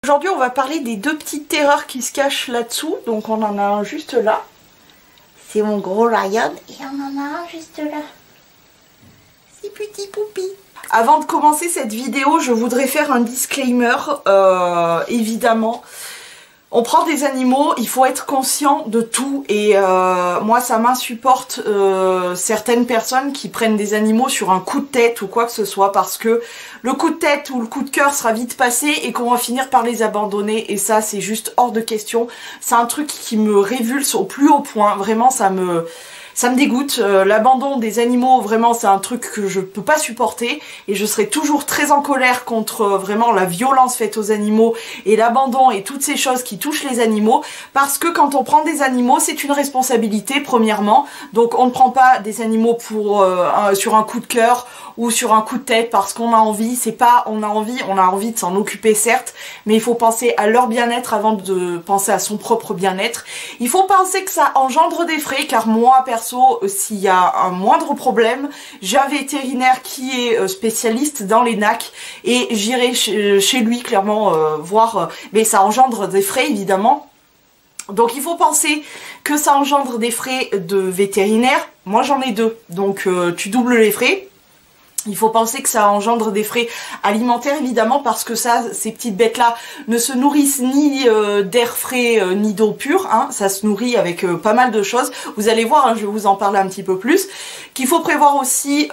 Aujourd'hui on va parler des deux petites terreurs qui se cachent là-dessous. Donc on en a un juste là. C'est mon gros lion. Et on en a un juste là. C'est petit poupi. Avant de commencer cette vidéo, je voudrais faire un disclaimer. Évidemment, on prend des animaux, il faut être conscient de tout. Et moi ça m'insupporte certaines personnes qui prennent des animaux sur un coup de tête ou quoi que ce soit, parce que le coup de tête ou le coup de cœur sera vite passé et qu'on va finir par les abandonner. Et ça c'est juste hors de question. C'est un truc qui me révulse au plus haut point. Vraiment ça me dégoûte. L'abandon des animaux, vraiment c'est un truc que je peux pas supporter, et je serai toujours très en colère contre vraiment la violence faite aux animaux et l'abandon et toutes ces choses qui touchent les animaux, parce que quand on prend des animaux c'est une responsabilité premièrement. Donc on ne prend pas des animaux pour sur un coup de cœur ou sur un coup de tête parce qu'on a envie. C'est pas on a envie de s'en occuper certes, mais il faut penser à leur bien-être avant de penser à son propre bien-être. Il faut penser que ça engendre des frais, car moi perso, s'il y a un moindre problème, j'ai un vétérinaire qui est spécialiste dans les nacs et j'irai chez lui clairement voir, mais ça engendre des frais évidemment. Donc il faut penser que ça engendre des frais de vétérinaire. Moi j'en ai deux, donc tu doubles les frais. Il faut penser que ça engendre des frais alimentaires évidemment, parce que ça, ces petites bêtes là ne se nourrissent ni d'air frais ni d'eau pure, hein. Ça se nourrit avec pas mal de choses. Vous allez voir, hein, je vais vous en parler un petit peu plus. Qu'il faut prévoir aussi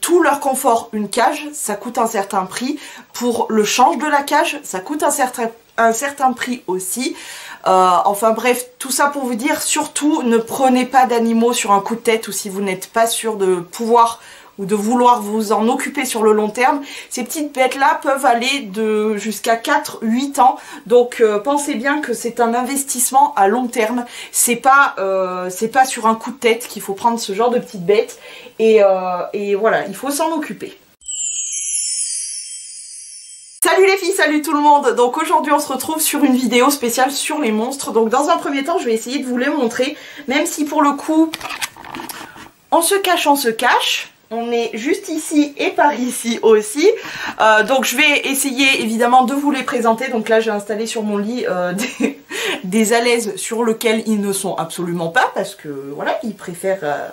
tout leur confort. Une cage, ça coûte un certain prix. Pour le change de la cage, ça coûte un certain prix aussi. Enfin bref, tout ça pour vous dire, surtout ne prenez pas d'animaux sur un coup de tête, ou si vous n'êtes pas sûr de pouvoir ou de vouloir vous en occuper sur le long terme. Ces petites bêtes-là peuvent aller de jusqu'à 4-8 ans. Donc pensez bien que c'est un investissement à long terme. C'est pas sur un coup de tête qu'il faut prendre ce genre de petites bêtes. Et voilà, il faut s'en occuper. Salut les filles, salut tout le monde. Donc aujourd'hui on se retrouve sur une vidéo spéciale sur les monstres. Donc dans un premier temps je vais essayer de vous les montrer, même si pour le coup on se cache. On est juste ici et par ici aussi. Donc je vais essayer évidemment de vous les présenter. Donc là j'ai installé sur mon lit des alaises sur lesquelles ils ne sont absolument pas, parce que voilà, ils préfèrent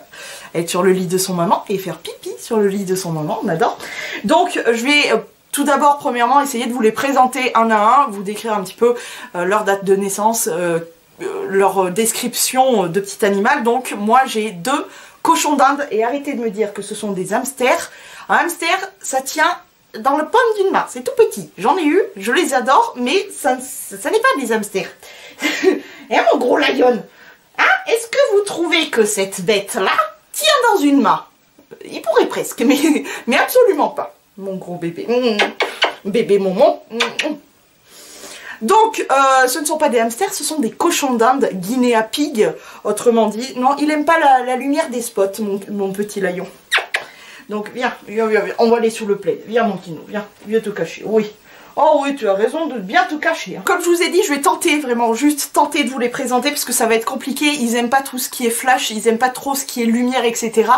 être sur le lit de son maman et faire pipi sur le lit de son maman, on adore. Donc je vais tout d'abord premièrement essayer de vous les présenter un à un, vous décrire un petit peu leur date de naissance, leur description de petit animal. Donc moi j'ai deux cochons d'Inde, et arrêtez de me dire que ce sont des hamsters. Un hamster, ça tient dans le paume d'une main, c'est tout petit. J'en ai eu, je les adore, mais ça n'est pas des hamsters. Et mon gros lion, hein, est-ce que vous trouvez que cette bête-là tient dans une main? Il pourrait presque, mais absolument pas. Mon gros bébé. Bébé Momon. Donc, ce ne sont pas des hamsters, ce sont des cochons d'Inde, Guinea Pig, autrement dit. Non, il aime pas la lumière des spots, mon petit lion. Donc, viens, on va aller sur le plaid. Viens, mon kino, viens te cacher. Oui. Oh oui, tu as raison de bien te cacher. Hein. Comme je vous ai dit, je vais tenter, vraiment, juste tenter de vous les présenter, parce que ça va être compliqué. Ils aiment pas tout ce qui est flash, ils aiment pas trop ce qui est lumière, etc.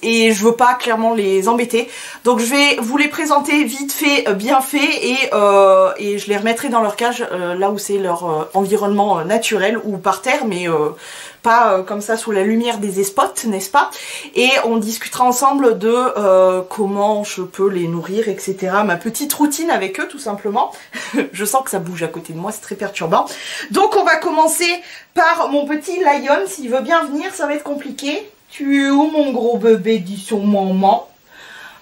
Et je veux pas clairement les embêter. Donc je vais vous les présenter vite fait, bien fait, et je les remettrai dans leur cage, là où c'est leur environnement naturel, ou par terre, mais pas comme ça sous la lumière des spots, n'est-ce pas? Et on discutera ensemble de comment je peux les nourrir, etc. Ma petite routine avec eux, tout simplement. Je sens que ça bouge à côté de moi, c'est très perturbant. Donc on va commencer par mon petit lion. S'il veut bien venir, ça va être compliqué. Tu es où mon gros bébé, dit son maman?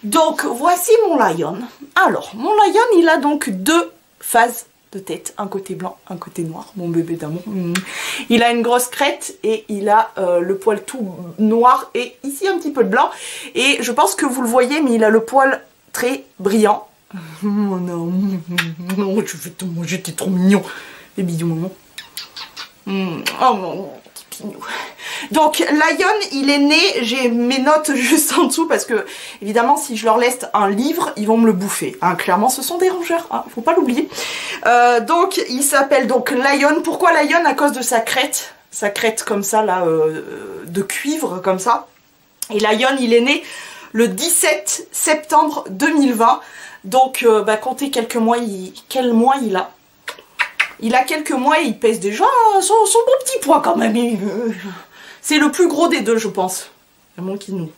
Donc voici mon lion. Alors, mon lion, il a donc deux phases de tête, un côté blanc, un côté noir, mon bébé d'amour. Il a une grosse crête et il a le poil tout noir et ici un petit peu de blanc. Et je pense que vous le voyez, mais il a le poil très brillant. Oh non, non, je vais te manger, t'es trop mignon. Les bisous, maman. Oh mon petit pignou. Donc Lion, il est né, j'ai mes notes juste en dessous parce que évidemment si je leur laisse un livre, ils vont me le bouffer. Hein, clairement ce sont des rongeurs, hein, faut pas l'oublier. Donc il s'appelle donc Lion. Pourquoi Lion? À cause de sa crête comme ça là, de cuivre comme ça. Et Lion, il est né le 17 septembre 2020. Donc comptez quelques mois, quel mois il a. Il a quelques mois et il pèse déjà son bon petit poids quand même. C'est le plus gros des deux, je pense. C'est mon kinou.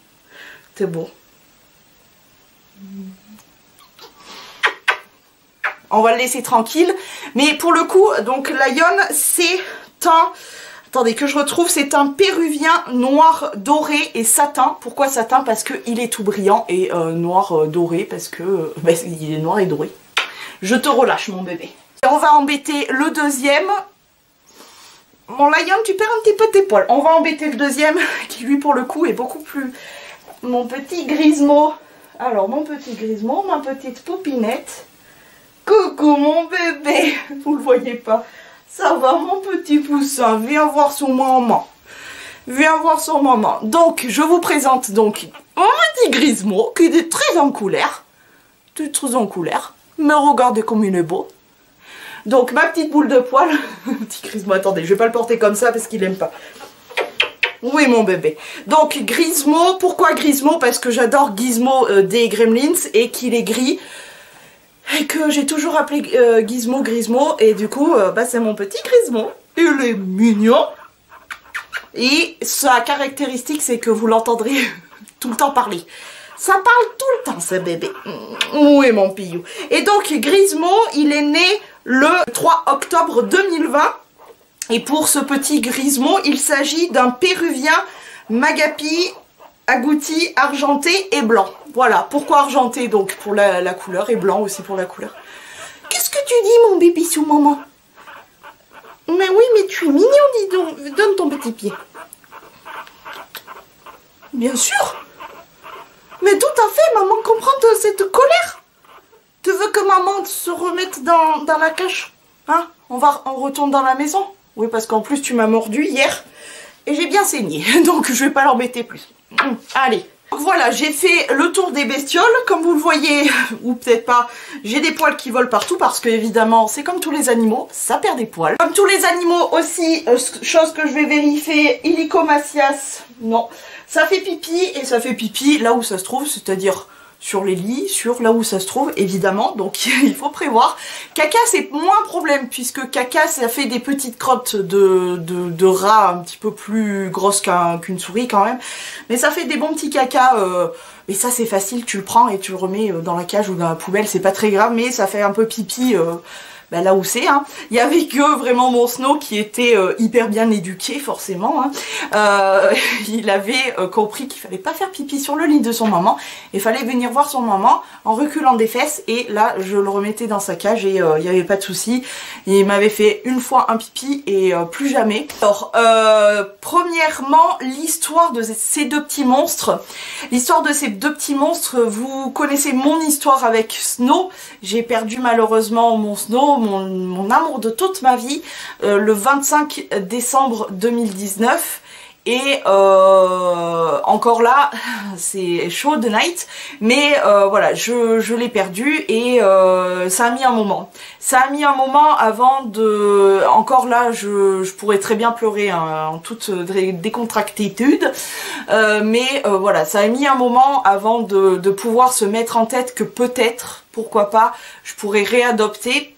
C'est beau. On va le laisser tranquille. Mais pour le coup, donc Lion, c'est un... Attendez que je retrouve, c'est un péruvien noir doré et satin. Pourquoi satin? Parce qu'il est tout brillant et noir doré parce que il est noir et doré. Je te relâche mon bébé. Et on va embêter le deuxième. Mon Lion, tu perds un petit peu tes poils. On va embêter le deuxième qui lui pour le coup est beaucoup plus... Mon petit Grismo. Alors mon petit Grismo, ma petite poupinette. Coucou mon bébé. Vous le voyez pas. Ça va mon petit poussin, viens voir son maman. Viens voir son maman. Donc je vous présente donc mon petit Grismo qui est très en couleur. Très en couleur. Mais regardez comme il est beau. Donc ma petite boule de poil. Petit Grismo, attendez, je vais pas le porter comme ça parce qu'il aime pas. Oui mon bébé. Donc Grismo, pourquoi Grismo? Parce que j'adore Gizmo des Gremlins et qu'il est gris. Et que j'ai toujours appelé Gizmo Grismo. Et du coup, c'est mon petit Grismo. Il est mignon. Et sa caractéristique, c'est que vous l'entendrez tout le temps parler. Ça parle tout le temps, ce bébé. Oui, mon pillou. Et donc, Grismo, il est né le 3 octobre 2020. Et pour ce petit Grismo, il s'agit d'un péruvien Magapi agouti, argenté et blanc. Voilà, pourquoi argenté? Donc pour la couleur et blanc aussi pour la couleur. Qu'est-ce que tu dis mon bébé sous maman? Mais oui, mais tu es mignon, dis donc. Donne ton petit pied. Bien sûr. Mais tout à fait, maman comprend cette colère. Tu veux que maman se remette dans la cage? Hein? On retourne dans la maison? Oui, parce qu'en plus tu m'as mordu hier et j'ai bien saigné. Donc je vais pas l'embêter plus. Allez. Voilà, j'ai fait le tour des bestioles. Comme vous le voyez, ou peut-être pas, j'ai des poils qui volent partout parce que évidemment, c'est comme tous les animaux, ça perd des poils. Comme tous les animaux aussi, chose que je vais vérifier, Illicomacias, non, ça fait pipi et ça fait pipi là où ça se trouve, c'est-à-dire sur les lits, sur là où ça se trouve, évidemment, donc il faut prévoir. Caca, c'est moins un problème, puisque caca, ça fait des petites crottes de rats un petit peu plus grosses qu'une souris quand même, mais ça fait des bons petits caca, mais ça c'est facile, tu le prends et tu le remets dans la cage ou dans la poubelle, c'est pas très grave, mais ça fait un peu pipi là où c'est. Hein. Il y avait que vraiment mon Snow qui était hyper bien éduqué forcément. Hein. Il avait compris qu'il fallait pas faire pipi sur le lit de son maman. Il fallait venir voir son maman en reculant des fesses et là je le remettais dans sa cage et il n'y avait pas de souci. Il m'avait fait une fois un pipi et plus jamais. Alors premièrement l'histoire de ces deux petits monstres. L'histoire de ces deux petits monstres, vous connaissez mon histoire avec Snow. J'ai perdu malheureusement mon Snow, mon amour de toute ma vie, le 25 décembre 2019. Et encore là, c'est chaud de night, mais voilà, je l'ai perdu et ça a mis un moment. Ça a mis un moment avant de... Encore là, je pourrais très bien pleurer hein, en toute décontractitude, mais voilà, ça a mis un moment avant de pouvoir se mettre en tête que peut-être, pourquoi pas, je pourrais réadopter.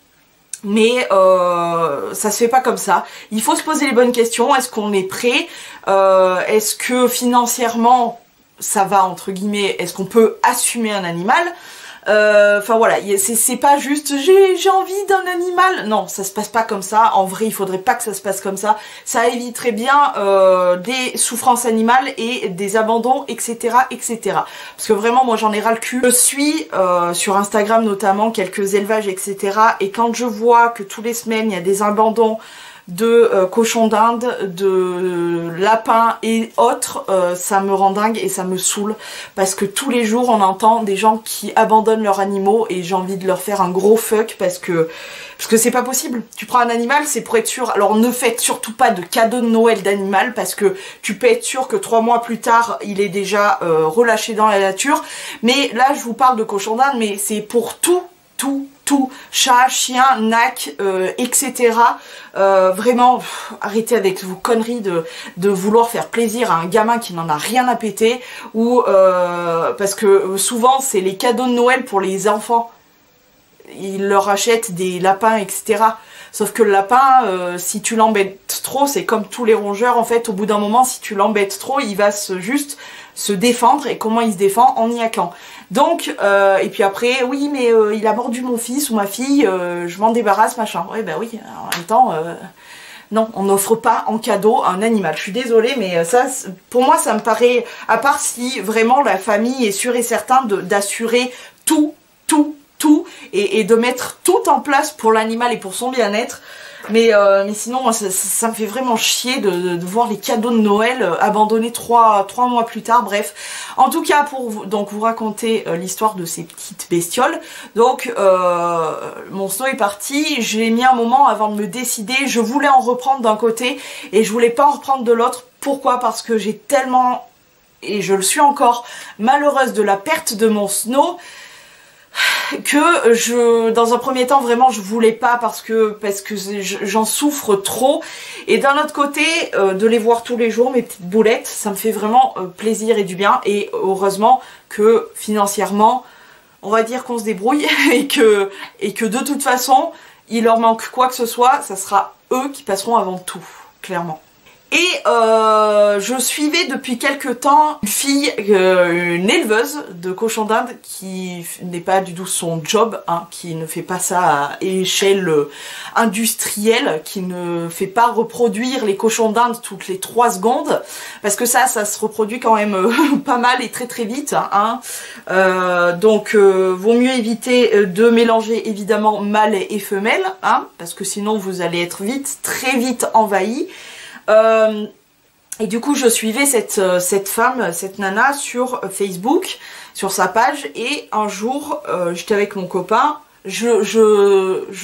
Mais ça se fait pas comme ça. Il faut se poser les bonnes questions. Est-ce qu'on est prêt? Est-ce que financièrement ça va entre guillemets? Est-ce qu'on peut assumer un animal? Enfin voilà, c'est pas juste j'ai envie d'un animal. Non, ça se passe pas comme ça. En vrai, il faudrait pas que ça se passe comme ça. Ça éviterait bien des souffrances animales et des abandons, etc., etc. Parce que vraiment, moi, j'en ai ras le cul. Je suis sur Instagram notamment quelques élevages, etc. Et quand je vois que tous les semaines il y a des abandons de cochons d'Inde, de lapins et autres, ça me rend dingue et ça me saoule parce que tous les jours on entend des gens qui abandonnent leurs animaux et j'ai envie de leur faire un gros fuck parce que c'est pas possible. Tu prends un animal, c'est pour être sûr. Alors ne faites surtout pas de cadeau de Noël d'animal parce que tu peux être sûr que 3 mois plus tard il est déjà relâché dans la nature. Mais là je vous parle de cochons d'Inde, mais c'est pour tout tout, chat, chien, nac, etc. Vraiment, arrêtez avec vos conneries de vouloir faire plaisir à un gamin qui n'en a rien à péter, ou parce que souvent c'est les cadeaux de Noël pour les enfants. Ils leur achètent des lapins, etc. Sauf que le lapin, si tu l'embêtes trop, c'est comme tous les rongeurs, en fait, au bout d'un moment, si tu l'embêtes trop, il va juste se défendre. Et comment il se défend? En niaquant. Donc, et puis après, oui, mais il a mordu mon fils ou ma fille, je m'en débarrasse, machin. Ouais, ben oui, en même temps, non, on n'offre pas en cadeau un animal. Je suis désolée, mais ça, pour moi, ça me paraît, à part si vraiment la famille est sûre et certain d'assurer tout et de mettre tout en place pour l'animal et pour son bien-être. Mais sinon, moi, ça me fait vraiment chier de voir les cadeaux de Noël abandonnés trois mois plus tard. Bref, en tout cas, pour vous raconter l'histoire de ces petites bestioles. Donc, mon snow est parti. J'ai mis un moment avant de me décider. Je voulais en reprendre d'un côté et je voulais pas en reprendre de l'autre. Pourquoi? Parce que j'ai tellement, et je le suis encore, malheureuse de la perte de mon snow, que dans un premier temps vraiment je voulais pas parce que j'en souffre trop, et d'un autre côté de les voir tous les jours, mes petites boulettes, ça me fait vraiment plaisir et du bien, et heureusement que financièrement on va dire qu'on se débrouille et que de toute façon il leur manque quoi que ce soit, ça sera eux qui passeront avant tout, clairement. Et je suivais depuis quelques temps une fille, une éleveuse de cochons d'Inde qui n'est pas du tout son job, hein, qui ne fait pas ça à échelle industrielle, qui ne fait pas reproduire les cochons d'Inde toutes les 3 secondes, parce que ça se reproduit quand même pas mal et très très vite. Hein. Donc vaut mieux éviter de mélanger évidemment mâle et femelle, hein, parce que sinon vous allez être très vite envahi. Et du coup je suivais cette femme, cette nana sur Facebook, sur sa page, et un jour j'étais avec mon copain, je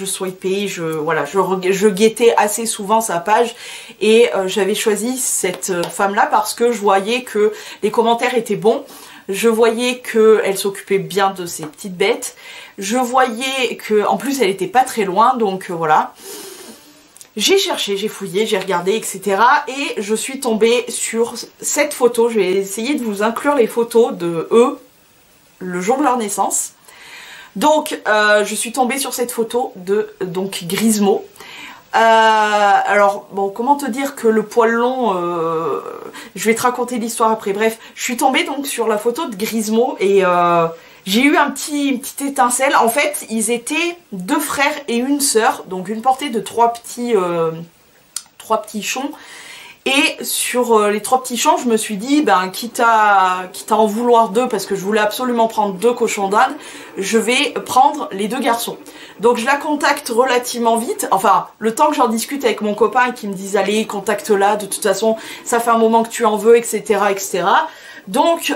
swipais, je guettais assez souvent sa page, et j'avais choisi cette femme là parce que je voyais que les commentaires étaient bons, je voyais qu'elle s'occupait bien de ses petites bêtes, je voyais que en plus elle était pas très loin, donc voilà. J'ai cherché, j'ai fouillé, j'ai regardé, etc. Et je suis tombée sur cette photo. Je vais essayer de vous inclure les photos de eux le jour de leur naissance. Donc, je suis tombée sur cette photo de Grismo. Alors, bon, comment te dire que le poil long... je vais te raconter l'histoire après. Bref, je suis tombée donc sur la photo de Grismo et... j'ai eu une petite étincelle. En fait, ils étaient 2 frères et une sœur, donc une portée de 3 petits chons. Et sur les 3 petits chons, je me suis dit, ben quitte à en vouloir 2, parce que je voulais absolument prendre 2 cochons d'Inde, je vais prendre les 2 garçons. Donc je la contacte relativement vite, enfin le temps que j'en discute avec mon copain et qu'il me dise allez contacte-la, de toute façon ça fait un moment que tu en veux, etc. etc. Donc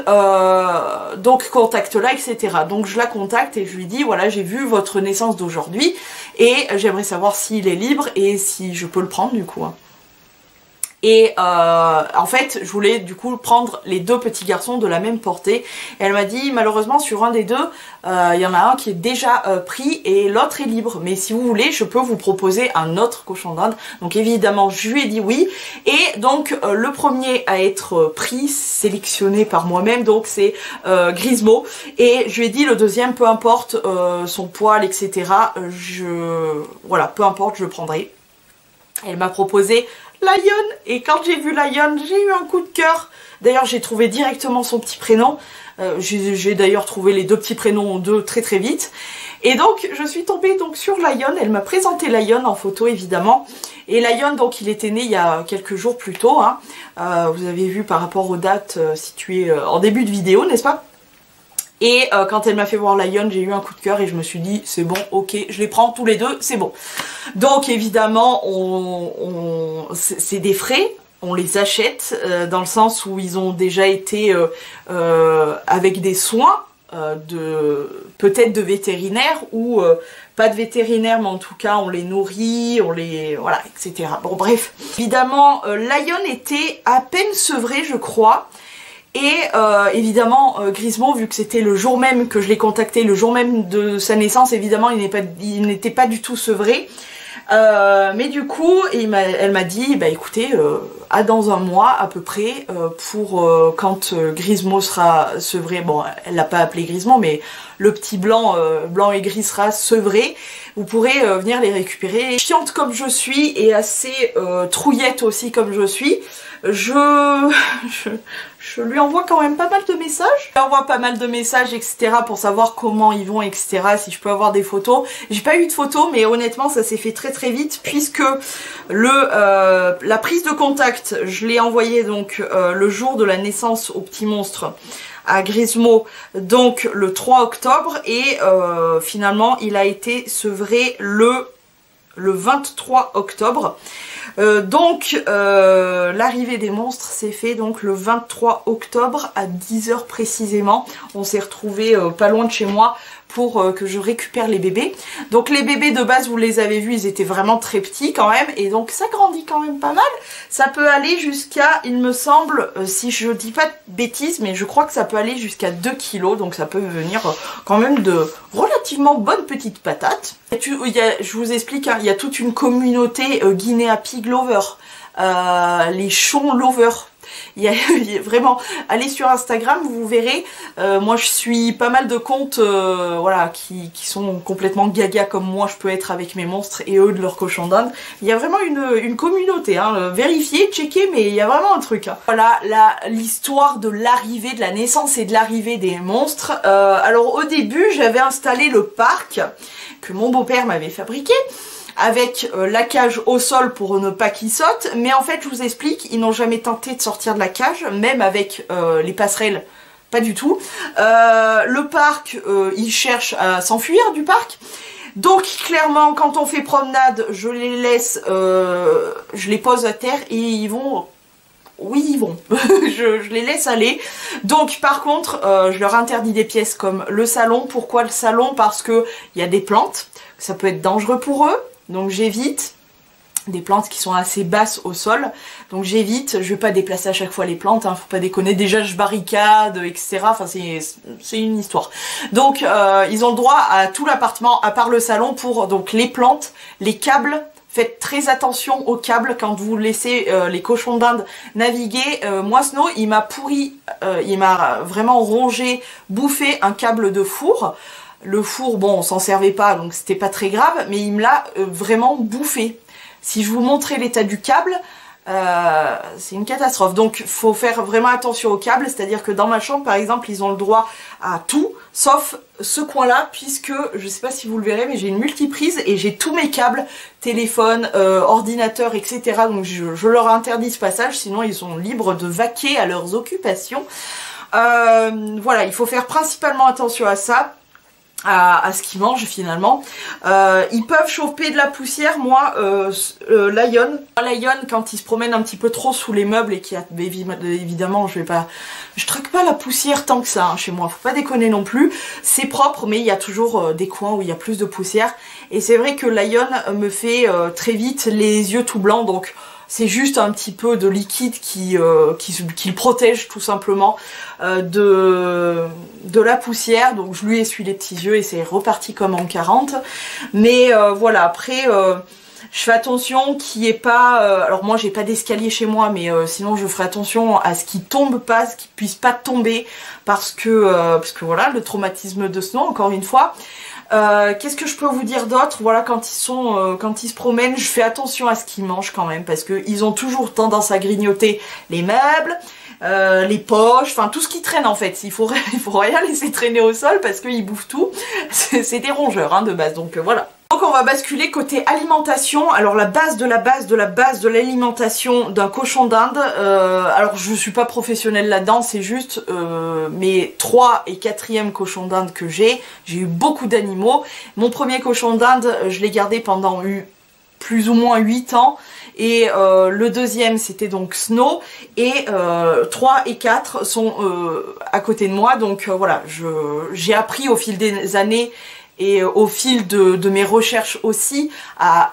contacte-la, etc. Donc je la contacte et je lui dis voilà, j'ai vu votre naissance d'aujourd'hui et j'aimerais savoir s'il est libre et si je peux le prendre du coup. Et en fait, je voulais du coup prendre les 2 petits garçons de la même portée. Et elle m'a dit malheureusement sur un des 2, il y en a un qui est déjà pris et l'autre est libre. Mais si vous voulez, je peux vous proposer un autre cochon d'Inde. Donc évidemment, je lui ai dit oui. Et donc le premier à être pris, sélectionné par moi-même, donc c'est Grismo. Et je lui ai dit le deuxième, peu importe son poil, etc. Voilà, peu importe, je le prendrai. Elle m'a proposé Lion, et quand j'ai vu Lion, j'ai eu un coup de cœur. D'ailleurs, j'ai trouvé directement son petit prénom. J'ai d'ailleurs trouvé les 2 petits prénoms d'eux très très vite. Et donc, je suis tombée donc sur Lion. Elle m'a présenté Lion en photo, évidemment. Et Lion, donc, il était né il y a quelques jours plus tôt. Hein. Vous avez vu par rapport aux dates situées en début de vidéo, n'est-ce pas? Et quand elle m'a fait voir Lion, j'ai eu un coup de cœur et je me suis dit c'est bon, ok, je les prends tous les 2, c'est bon. Donc évidemment, c'est des frais, on les achète dans le sens où ils ont déjà été avec des soins peut-être de vétérinaire ou pas de vétérinaire, mais en tout cas on les nourrit, voilà, etc. Bon bref, évidemment Lion était à peine sevré je crois. Et évidemment, Grismo, vu que c'était le jour même que je l'ai contacté, le jour même de sa naissance, évidemment, il n'était pas du tout sevré. Mais du coup, elle m'a dit, bah écoutez, à dans un mois à peu près, pour quand Grismo sera sevré, bon, elle l'a pas appelé Grismo, mais le petit blanc, blanc et gris sera sevré, vous pourrez venir les récupérer. Chiante comme je suis et assez trouillette aussi comme je suis, je lui envoie quand même pas mal de messages. Je lui envoie pas mal de messages, etc. pour savoir comment ils vont, etc. Si je peux avoir des photos. J'ai pas eu de photos, mais honnêtement, ça s'est fait très très vite puisque la prise de contact, je l'ai envoyée donc le jour de la naissance au petit monstre à Grismo, donc le 3 octobre, et finalement, il a été sevré le 23 octobre. Donc l'arrivée des monstres s'est fait donc le 23 octobre à 10 h précisément. On s'est retrouvés pas loin de chez moi pour que je récupère les bébés. Donc les bébés de base, vous les avez vus, ils étaient vraiment très petits quand même, et donc ça grandit quand même pas mal. Ça peut aller jusqu'à, il me semble, si je dis pas de bêtises, mais je crois que ça peut aller jusqu'à 2 kg, donc ça peut venir quand même de relativement bonnes petites patates. Je vous explique, hein, il y a toute une communauté Guinea Pig Lover, les chons lovers. Il y a vraiment, allez sur Instagram, vous verrez, moi je suis pas mal de comptes voilà, qui sont complètement gaga comme moi je peux être avec mes monstres et eux de leur cochon d'Inde. Il y a vraiment une communauté, hein, vérifiez, checkez, mais il y a vraiment un truc. Hein. Voilà l'histoire de l'arrivée, de la naissance et de l'arrivée des monstres. Alors au début j'avais installé le parc que mon beau-père m'avait fabriqué, avec la cage au sol pour ne pas qu'ils sautent, mais en fait je vous explique, ils n'ont jamais tenté de sortir de la cage, même avec les passerelles, pas du tout. Le parc, ils cherchent à s'enfuir du parc, donc clairement quand on fait promenade, je les laisse, je les pose à terre et ils vont... Oui, ils vont. je les laisse aller. Donc, par contre, je leur interdis des pièces comme le salon. Pourquoi le salon? Parce que il y a des plantes. Ça peut être dangereux pour eux. Donc, j'évite. Des plantes qui sont assez basses au sol. Donc, j'évite. Je vais pas déplacer à chaque fois les plantes. Hein, faut pas déconner. Déjà, je barricade, etc. Enfin, c'est une histoire. Donc, ils ont le droit à tout l'appartement, à part le salon, pour donc les plantes, les câbles. Faites très attention aux câbles quand vous laissez les cochons d'Inde naviguer. Moi, Snow, il m'a pourri, il m'a vraiment rongé, bouffé un câble de four. Le four, bon, on s'en servait pas, donc c'était pas très grave, mais il me l'a vraiment bouffé. Si je vous montrais l'état du câble, c'est une catastrophe. Donc, faut faire vraiment attention aux câbles, c'est-à-dire que dans ma chambre, par exemple, ils ont le droit à tout, sauf ce coin-là, puisque, je sais pas si vous le verrez, mais j'ai une multiprise et j'ai tous mes câbles, téléphone, ordinateur, etc. Donc, je leur interdis ce passage, sinon ils sont libres de vaquer à leurs occupations. Voilà, il faut faire principalement attention à ça. À ce qu'ils mangent finalement. Ils peuvent choper de la poussière. Moi, Lion, quand il se promène un petit peu trop sous les meubles et qu'il y a, évidemment, je traque pas la poussière tant que ça hein, chez moi, faut pas déconner non plus. C'est propre, mais il y a toujours des coins où il y a plus de poussière. Et c'est vrai que Lion me fait très vite les yeux tout blancs, donc c'est juste un petit peu de liquide qui le protège tout simplement de la poussière. Donc je lui essuie les petits yeux et c'est reparti comme en 40. Mais voilà, après je fais attention qu'il n'y ait pas... alors moi j'ai pas d'escalier chez moi, mais sinon je ferai attention à ce qu'il tombe pas, ce qu'il puisse pas tomber, parce que voilà, le traumatisme de Snow, encore une fois. Qu'est-ce que je peux vous dire d'autre? Voilà, quand ils se promènent, je fais attention à ce qu'ils mangent quand même, parce qu'ils ont toujours tendance à grignoter les meubles, les poches, enfin tout ce qui traîne en fait. Il faut rien laisser traîner au sol parce qu'ils bouffent tout. C'est des rongeurs hein, de base, donc voilà. Donc on va basculer côté alimentation. Alors la base de la base de la base de l'alimentation d'un cochon d'Inde, alors je suis pas professionnelle là-dedans, c'est juste mes 3 et 4e cochons d'Inde que j'ai eu beaucoup d'animaux. Mon premier cochon d'Inde, je l'ai gardé pendant plus ou moins 8 ans. Et le deuxième c'était donc Snow, et 3 et 4 sont à côté de moi, donc voilà, j'ai appris au fil des années et au fil de mes recherches aussi à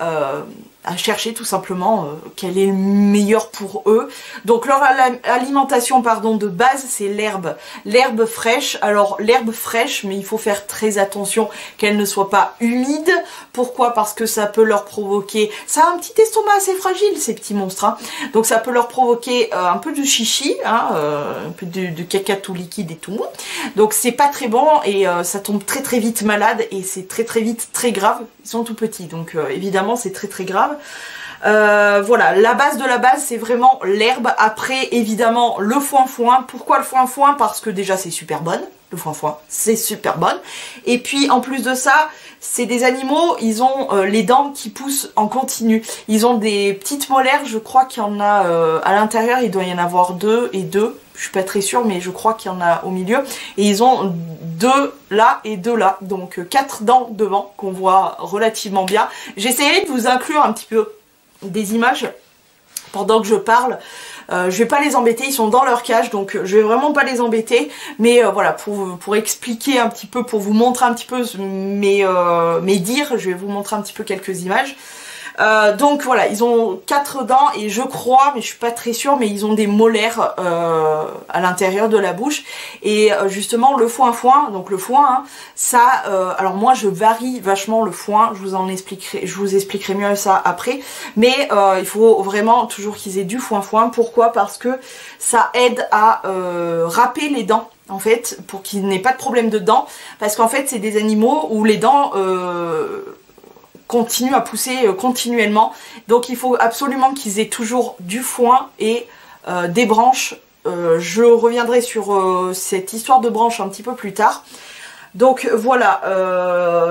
à chercher tout simplement quel est le meilleur pour eux. Donc leur alimentation pardon de base c'est l'herbe fraîche. Alors l'herbe fraîche, mais il faut faire très attention qu'elle ne soit pas humide. Pourquoi? Parce que ça peut leur provoquer, ça a un petit estomac assez fragile ces petits monstres, hein. Donc ça peut leur provoquer un peu de chichi, hein, un peu de caca tout liquide et tout mou. Donc c'est pas très bon et ça tombe très très vite malade et c'est très très vite très grave. Ils sont tout petits donc évidemment c'est très très grave. Voilà, la base de la base c'est vraiment l'herbe. Après évidemment le foin-foin. Pourquoi le foin-foin? Parce que déjà c'est super bonne. Le foin-foin c'est super bonne. Et puis en plus de ça, c'est des animaux, ils ont les dents qui poussent en continu. Ils ont des petites molaires, je crois qu'il y en a à l'intérieur, il doit y en avoir 2 et 2. Je suis pas très sûre mais je crois qu'il y en a au milieu. Et ils ont 2 là et 2 là. Donc 4 dents devant qu'on voit relativement bien. J'essaierai de vous inclure un petit peu des images pendant que je parle. Je vais pas les embêter, ils sont dans leur cage donc je vais vraiment pas les embêter, mais voilà, pour expliquer un petit peu, pour vous montrer un petit peu mes dires, je vais vous montrer un petit peu quelques images. Donc voilà, ils ont 4 dents et je crois, mais je suis pas très sûre, mais ils ont des molaires à l'intérieur de la bouche. Et justement le foin-foin, donc le foin, hein, ça, alors moi je varie vachement le foin, je vous expliquerai mieux ça après. Mais il faut vraiment toujours qu'ils aient du foin-foin. Pourquoi? Parce que ça aide à râper les dents. En fait, pour qu'il n'ait pas de problème de dents. Parce qu'en fait, c'est des animaux où les dents continue à pousser continuellement. Donc il faut absolument qu'ils aient toujours du foin et des branches. Je reviendrai sur cette histoire de branches un petit peu plus tard. Donc voilà,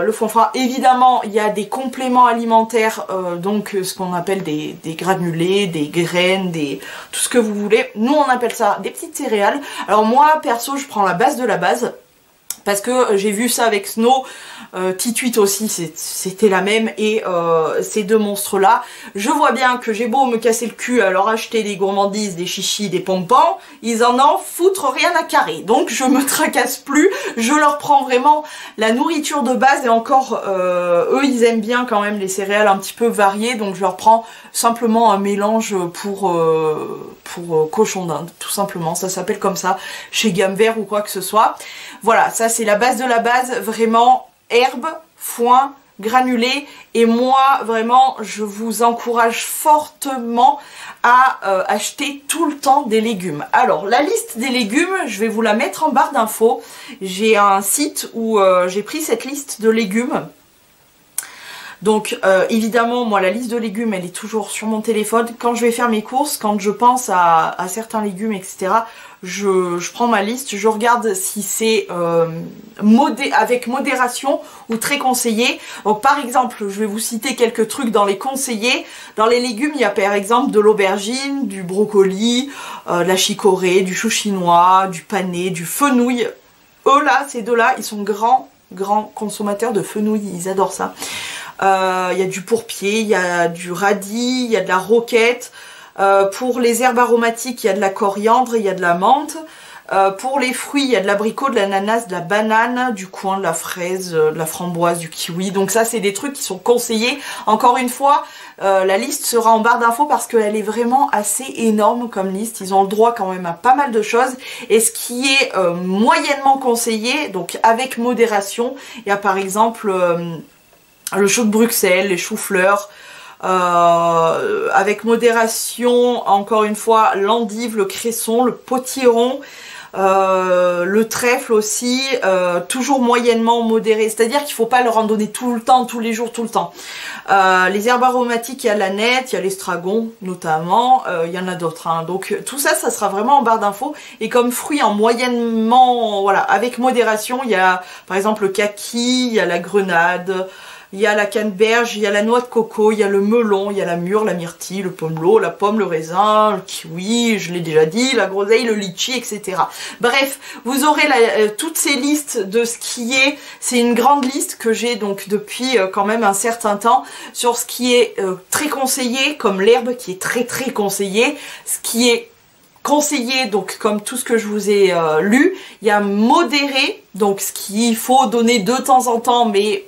le foin-foin. Évidemment, il y a des compléments alimentaires, donc ce qu'on appelle des granulés, des graines, tout ce que vous voulez. Nous on appelle ça des petites céréales. Alors moi perso je prends la base de la base. Parce que j'ai vu ça avec Snow, Tituit aussi, c'était la même, et ces deux monstres-là, je vois bien que j'ai beau me casser le cul à leur acheter des gourmandises, des chichis, des pompons, ils en foutrent rien à carrer. Donc je me tracasse plus, je leur prends vraiment la nourriture de base, et encore, eux ils aiment bien quand même les céréales un petit peu variées, donc je leur prends simplement un mélange pour cochon d'Inde, tout simplement, ça s'appelle comme ça, chez Gamme Vert ou quoi que ce soit. Voilà, ça c'est la base de la base, vraiment herbe, foin, granulé, et moi vraiment je vous encourage fortement à acheter tout le temps des légumes. Alors la liste des légumes, je vais vous la mettre en barre d'infos. J'ai un site où j'ai pris cette liste de légumes. Donc évidemment moi la liste de légumes elle est toujours sur mon téléphone. Quand je vais faire mes courses, quand je pense à certains légumes etc, je prends ma liste, je regarde si c'est avec modération ou très conseillé. Donc par exemple je vais vous citer quelques trucs dans les conseillés. Dans les légumes il y a par exemple de l'aubergine, du brocoli, de la chicorée, du chou chinois, du panais, du fenouil. Eux là, ces deux là, ils sont grands consommateurs de fenouil, ils adorent ça. Il y a du pourpier, il y a du radis, il y a de la roquette. Pour les herbes aromatiques, il y a de la coriandre, il y a de la menthe. Pour les fruits, il y a de l'abricot, de l'ananas, de la banane, du coin, de la fraise, de la framboise, du kiwi. Donc ça, c'est des trucs qui sont conseillés. Encore une fois, la liste sera en barre d'infos parce qu'elle est vraiment assez énorme comme liste. Ils ont le droit quand même à pas mal de choses. Et ce qui est moyennement conseillé, donc avec modération, il y a par exemple le chou de Bruxelles, les choux-fleurs. Avec modération, encore une fois, l'endive, le cresson, le potiron, le trèfle aussi, toujours moyennement modéré, c'est-à-dire qu'il ne faut pas leur en donner tout le temps, tous les jours, tout le temps. Les herbes aromatiques, il y a l'aneth, il y a l'estragon notamment, il y en a d'autres, hein. Donc tout ça, ça sera vraiment en barre d'infos. Et comme fruits en moyennement, voilà, avec modération, il y a par exemple le kaki, il y a la grenade, il y a la canneberge, il y a la noix de coco, il y a le melon, il y a la mûre, la myrtille, le pomelo, la pomme, le raisin, le kiwi, je l'ai déjà dit, la groseille, le litchi, etc. Bref, vous aurez toutes ces listes de ce qui est, c'est une grande liste que j'ai donc depuis quand même un certain temps, sur ce qui est très conseillé, comme l'herbe qui est très très conseillé, ce qui est conseillé, donc comme tout ce que je vous ai lu, il y a modéré, donc ce qu'il faut donner de temps en temps, mais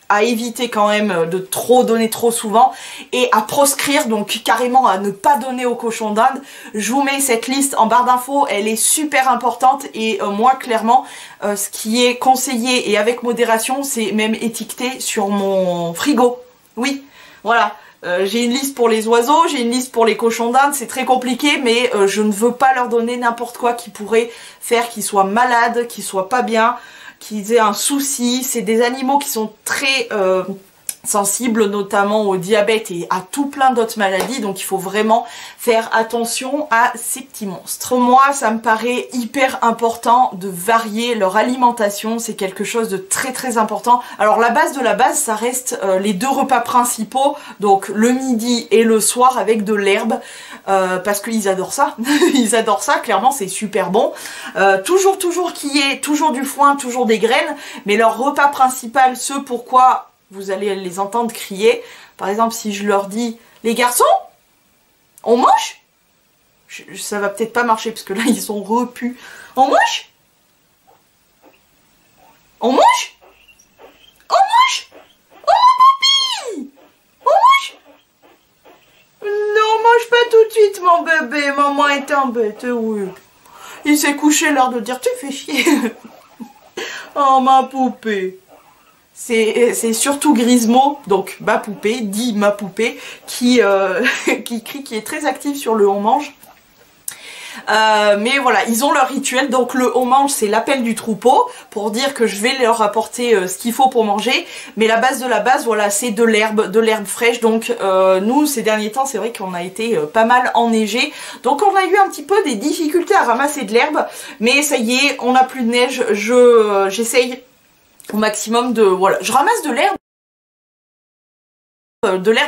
à éviter quand même de trop donner trop souvent et à proscrire, donc carrément à ne pas donner aux cochons d'Inde. Je vous mets cette liste en barre d'infos, elle est super importante et moi clairement ce qui est conseillé et avec modération, c'est même étiqueté sur mon frigo. Oui, voilà. J'ai une liste pour les oiseaux, j'ai une liste pour les cochons d'Inde, c'est très compliqué, mais je ne veux pas leur donner n'importe quoi qui pourrait faire qu'ils soient malades, qu'ils soient pas bien, qu'ils aient un souci. C'est des animaux qui sont très sensibles, notamment au diabète et à tout plein d'autres maladies, donc il faut vraiment faire attention à ces petits monstres. Moi, ça me paraît hyper important de varier leur alimentation, c'est quelque chose de très très important. Alors la base de la base, ça reste les 2 repas principaux, donc le midi et le soir avec de l'herbe, parce qu'ils adorent ça, ils adorent ça, clairement c'est super bon. Toujours qu'il y ait toujours du foin, toujours des graines, mais leur repas principal, ce pourquoi vous allez les entendre crier. Par exemple, si je leur dis « Les garçons, on mange ?» Ça va peut-être pas marcher parce que là, ils sont repus. « On mange ? On mange ? On mange ? Oh mon papy ! On mange ? Non, mange pas tout de suite, mon bébé. Maman est embêtée, oui. Il s'est couché l'heure de dire « Tu fais chier. » Oh, ma poupée. C'est surtout Grismo, donc ma poupée, dit ma poupée, qui crie, qui est très active sur le on mange. Mais voilà, ils ont leur rituel, donc le on mange c'est l'appel du troupeau, pour dire que je vais leur apporter ce qu'il faut pour manger, mais la base de la base, voilà, c'est de l'herbe fraîche, donc nous ces derniers temps c'est vrai qu'on a été pas mal enneigé, donc on a eu un petit peu des difficultés à ramasser de l'herbe, mais ça y est, on n'a plus de neige, j'essaye au maximum de... Voilà, je ramasse de l'herbe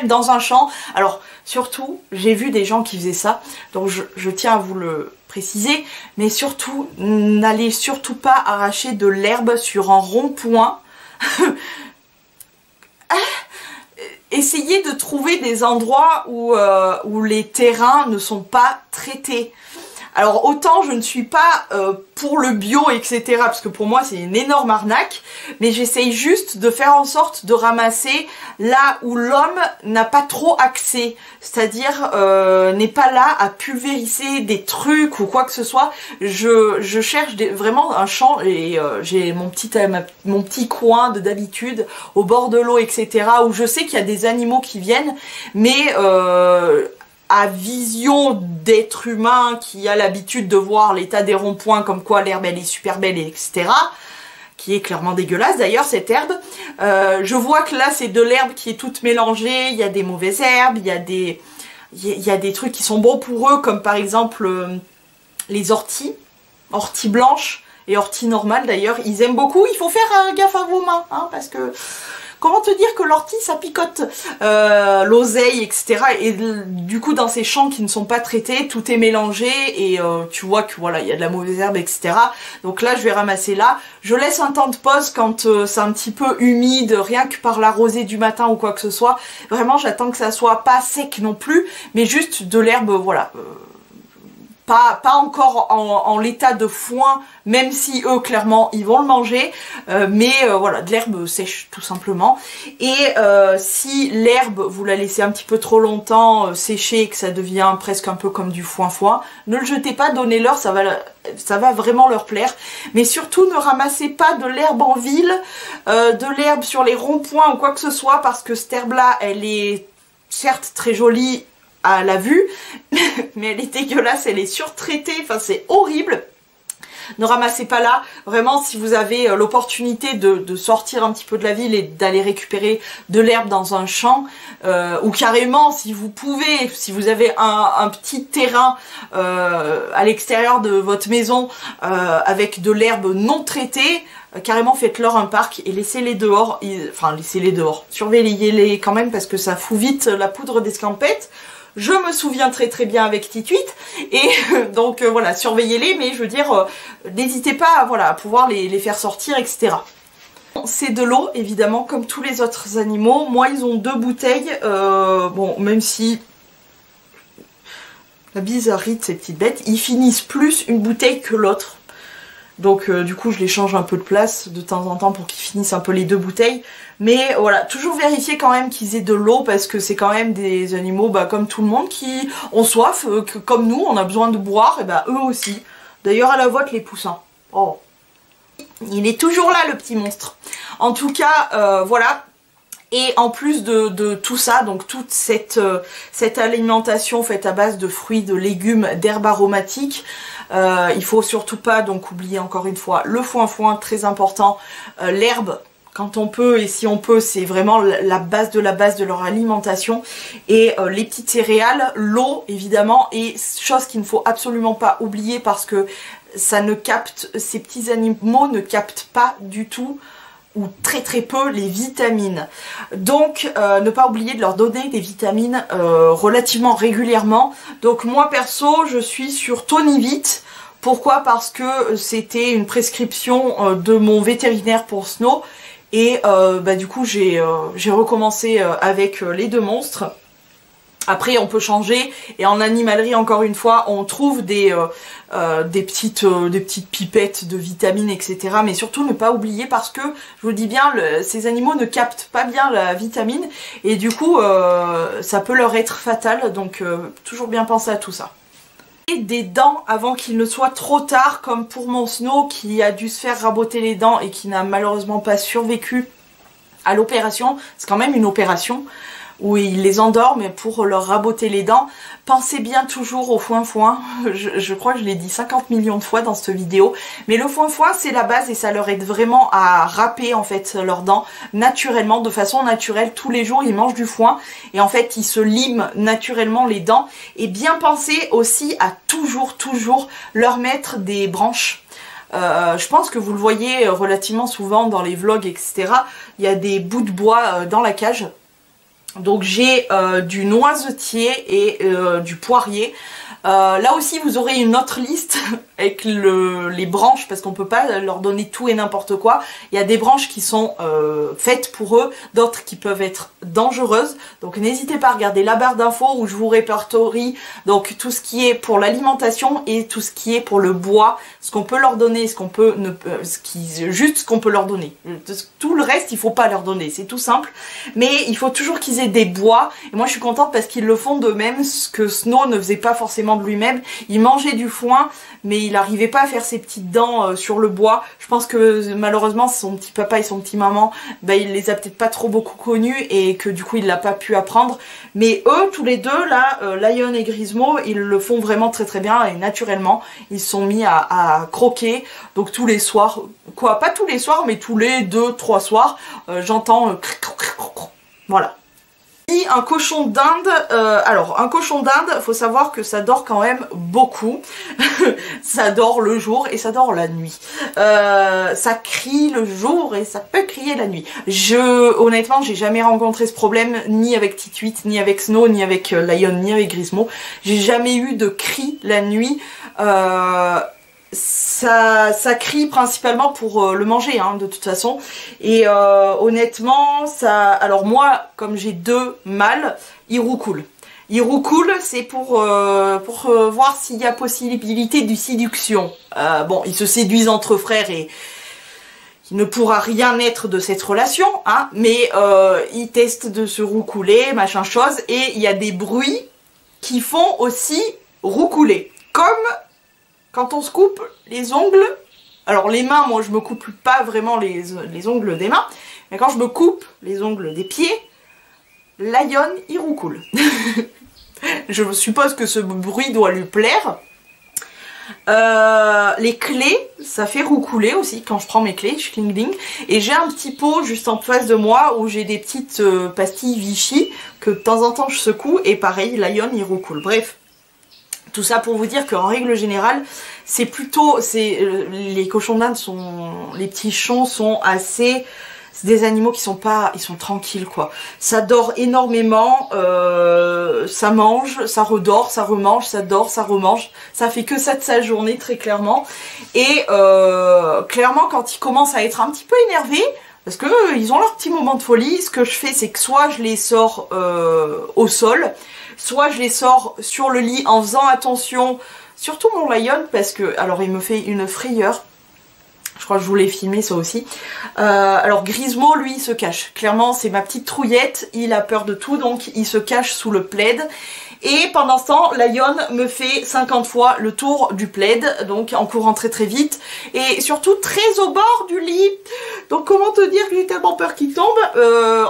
dans un champ. Alors surtout, j'ai vu des gens qui faisaient ça, donc je tiens à vous le préciser, mais surtout, n'allez surtout pas arracher de l'herbe sur un rond-point. Essayez de trouver des endroits où les terrains ne sont pas traités. Alors autant je ne suis pas pour le bio, etc. parce que pour moi c'est une énorme arnaque, mais j'essaye juste de faire en sorte de ramasser là où l'homme n'a pas trop accès, c'est-à-dire n'est pas là à pulvériser des trucs ou quoi que ce soit. Je cherche vraiment un champ et j'ai mon petit coin de d'habitude au bord de l'eau, etc. où je sais qu'il y a des animaux qui viennent, mais à vision d'être humain qui a l'habitude de voir l'état des ronds-points comme quoi l'herbe elle est super belle, etc. Qui est clairement dégueulasse d'ailleurs cette herbe. Je vois que là c'est de l'herbe qui est toute mélangée, il y a des mauvaises herbes, il y a des trucs qui sont bons pour eux, comme par exemple les orties blanches et orties normales d'ailleurs, ils aiment beaucoup. Il faut faire gaffe à vos mains, hein, parce que... Comment te dire que l'ortie ça picote, l'oseille, etc. Et du coup dans ces champs qui ne sont pas traités, tout est mélangé et tu vois que voilà, il y a de la mauvaise herbe, etc. Donc là je vais ramasser là. Je laisse un temps de pause quand c'est un petit peu humide, rien que par la rosée du matin ou quoi que ce soit. Vraiment j'attends que ça soit pas sec non plus, mais juste de l'herbe, voilà. Pas encore en l'état de foin, même si eux clairement ils vont le manger, mais voilà, de l'herbe sèche tout simplement. Et si l'herbe vous la laissez un petit peu trop longtemps sécher et que ça devient presque un peu comme du foin-foin, ne le jetez pas, donnez-leur, ça va vraiment leur plaire. Mais surtout ne ramassez pas de l'herbe en ville, de l'herbe sur les ronds-points ou quoi que ce soit, parce que cette herbe là elle est certes très jolie à la vue, mais elle est dégueulasse, elle est surtraitée, enfin c'est horrible. Ne ramassez pas là, vraiment si vous avez l'opportunité de sortir un petit peu de la ville et d'aller récupérer de l'herbe dans un champ, ou carrément si vous pouvez, si vous avez un petit terrain à l'extérieur de votre maison avec de l'herbe non traitée, carrément faites-leur un parc et laissez-les dehors, enfin laissez-les dehors, surveillez-les quand même parce que ça fout vite la poudre d'escampette. Je me souviens très très bien avec Tituit et donc voilà, surveillez-les, mais je veux dire, n'hésitez pas à, voilà, à pouvoir les faire sortir, etc. C'est de l'eau, évidemment, comme tous les autres animaux. Moi, ils ont 2 bouteilles, bon, même si la bizarrerie de ces petites bêtes, ils finissent plus une bouteille que l'autre. Donc du coup je les change un peu de place de temps en temps pour qu'ils finissent un peu les 2 bouteilles. Mais voilà, toujours vérifier quand même qu'ils aient de l'eau parce que c'est quand même des animaux comme tout le monde qui ont soif, que comme nous on a besoin de boire, et eux aussi. D'ailleurs à la vôtre les poussins. Oh, il est toujours là le petit monstre. En tout cas voilà. Et en plus de tout ça, donc toute cette alimentation faite à base de fruits, de légumes, d'herbes aromatiques, il faut surtout pas donc oublier encore une fois le foin-foin, très important, l'herbe quand on peut et si on peut, c'est vraiment la base de leur alimentation, et les petites céréales, l'eau évidemment, et chose qu'il ne faut absolument pas oublier parce que ça ne capte, ces petits animaux ne captent pas du tout ou très très peu les vitamines. Donc ne pas oublier de leur donner des vitamines relativement régulièrement. Donc moi perso je suis sur Tonivit. Pourquoi? Parce que c'était une prescription de mon vétérinaire pour Snow. Et du coup j'ai recommencé avec les 2 monstres. Après on peut changer, et en animalerie encore une fois on trouve des petites pipettes de vitamines, etc. Mais surtout ne pas oublier parce que je vous dis bien, ces animaux ne captent pas bien la vitamine et du coup ça peut leur être fatal, donc toujours bien penser à tout ça. Et des dents avant qu'il ne soit trop tard, comme pour mon Snow qui a dû se faire raboter les dents et qui n'a malheureusement pas survécu à l'opération. C'est quand même une opération où ils les endorment pour leur raboter les dents. Pensez bien toujours au foin-foin. Je crois que je l'ai dit 50 millions de fois dans cette vidéo. Mais le foin-foin, c'est la base et ça leur aide vraiment à râper en fait leurs dents naturellement, de façon naturelle. Tous les jours, ils mangent du foin et en fait, ils se liment naturellement les dents. Et bien penser aussi à toujours leur mettre des branches. Je pense que vous le voyez relativement souvent dans les vlogs, etc. Il y a des bouts de bois dans la cage. Donc j'ai du noisetier et du poirier. Là aussi vous aurez une autre liste avec les branches parce qu'on peut pas leur donner tout et n'importe quoi. Il y a des branches qui sont faites pour eux, d'autres qui peuvent être dangereuses. Donc n'hésitez pas à regarder la barre d'infos où je vous répertorie donc tout ce qui est pour l'alimentation et tout ce qui est pour le bois, ce qu'on peut leur donner, ce qu'on peut juste ce qu'on peut leur donner. Tout le reste il faut pas leur donner, c'est tout simple. Mais il faut toujours qu'ils aient des bois. Et moi je suis contente parce qu'ils le font d'eux-mêmes, ce que Snow ne faisait pas forcément de lui-même. Il mangeait du foin mais il n'arrivait pas à faire ses petites dents sur le bois. Je pense que malheureusement son petit papa et son petit maman, il les a peut-être pas trop beaucoup connus et que du coup il l'a pas pu apprendre. Mais eux tous les deux là, Lion et Grismo, ils le font vraiment très bien et naturellement ils se sont mis à croquer. Donc tous les soirs, quoi, pas tous les soirs mais tous les 2-3 soirs, j'entends voilà. Un cochon d'Inde, alors un cochon d'Inde, faut savoir que ça dort quand même beaucoup. Ça dort le jour et ça dort la nuit. Ça crie le jour et ça peut crier la nuit. Honnêtement, j'ai jamais rencontré ce problème, ni avec Tituite, ni avec Snow, ni avec Lion, ni avec Grismo. J'ai jamais eu de cri la nuit. Ça crie principalement pour le manger de toute façon, et honnêtement alors moi comme j'ai 2 mâles, ils roucoulent. C'est pour voir s'il y a possibilité de séduction. Bon, ils se séduisent entre frères et il ne pourra rien naître de cette relation, mais ils testent de se roucouler, machin chose, et il y a des bruits qui font aussi roucouler, comme quand on se coupe les ongles. Alors les mains, moi je me coupe pas vraiment les ongles des mains, mais quand je me coupe les ongles des pieds, Lion il roucoule. Je suppose que ce bruit doit lui plaire. Les clés, ça fait roucouler aussi quand je prends mes clés, je cling ding. Et j'ai un petit pot juste en face de moi où j'ai des petites pastilles Vichy que de temps en temps je secoue, et pareil, Lion il roucoule. Bref. Tout ça pour vous dire qu'en règle générale, c'est plutôt, les cochons d'Inde les petits chons sont assez, c'est des animaux qui sont pas, ils sont tranquilles quoi. Ça dort énormément, ça mange, ça redort, ça remange, ça dort, ça remange. Ça fait que ça de sa journée très clairement. Et clairement quand ils commencent à être un petit peu énervés, parce que ils ont leur petit moment de folie, ce que je fais c'est que soit je les sors au sol, soit je les sors sur le lit en faisant attention, surtout mon Lion, parce que, alors il me fait une frayeur, Je crois que je voulais filmer ça aussi. Alors Grismo, lui, il se cache. Clairement, c'est ma petite trouillette. Il a peur de tout, donc il se cache sous le plaid. Et pendant ce temps, Lion me fait 50 fois le tour du plaid, donc en courant très très vite. Et surtout très au bord du lit. Donc comment te dire que j'ai tellement peur qu'il tombe,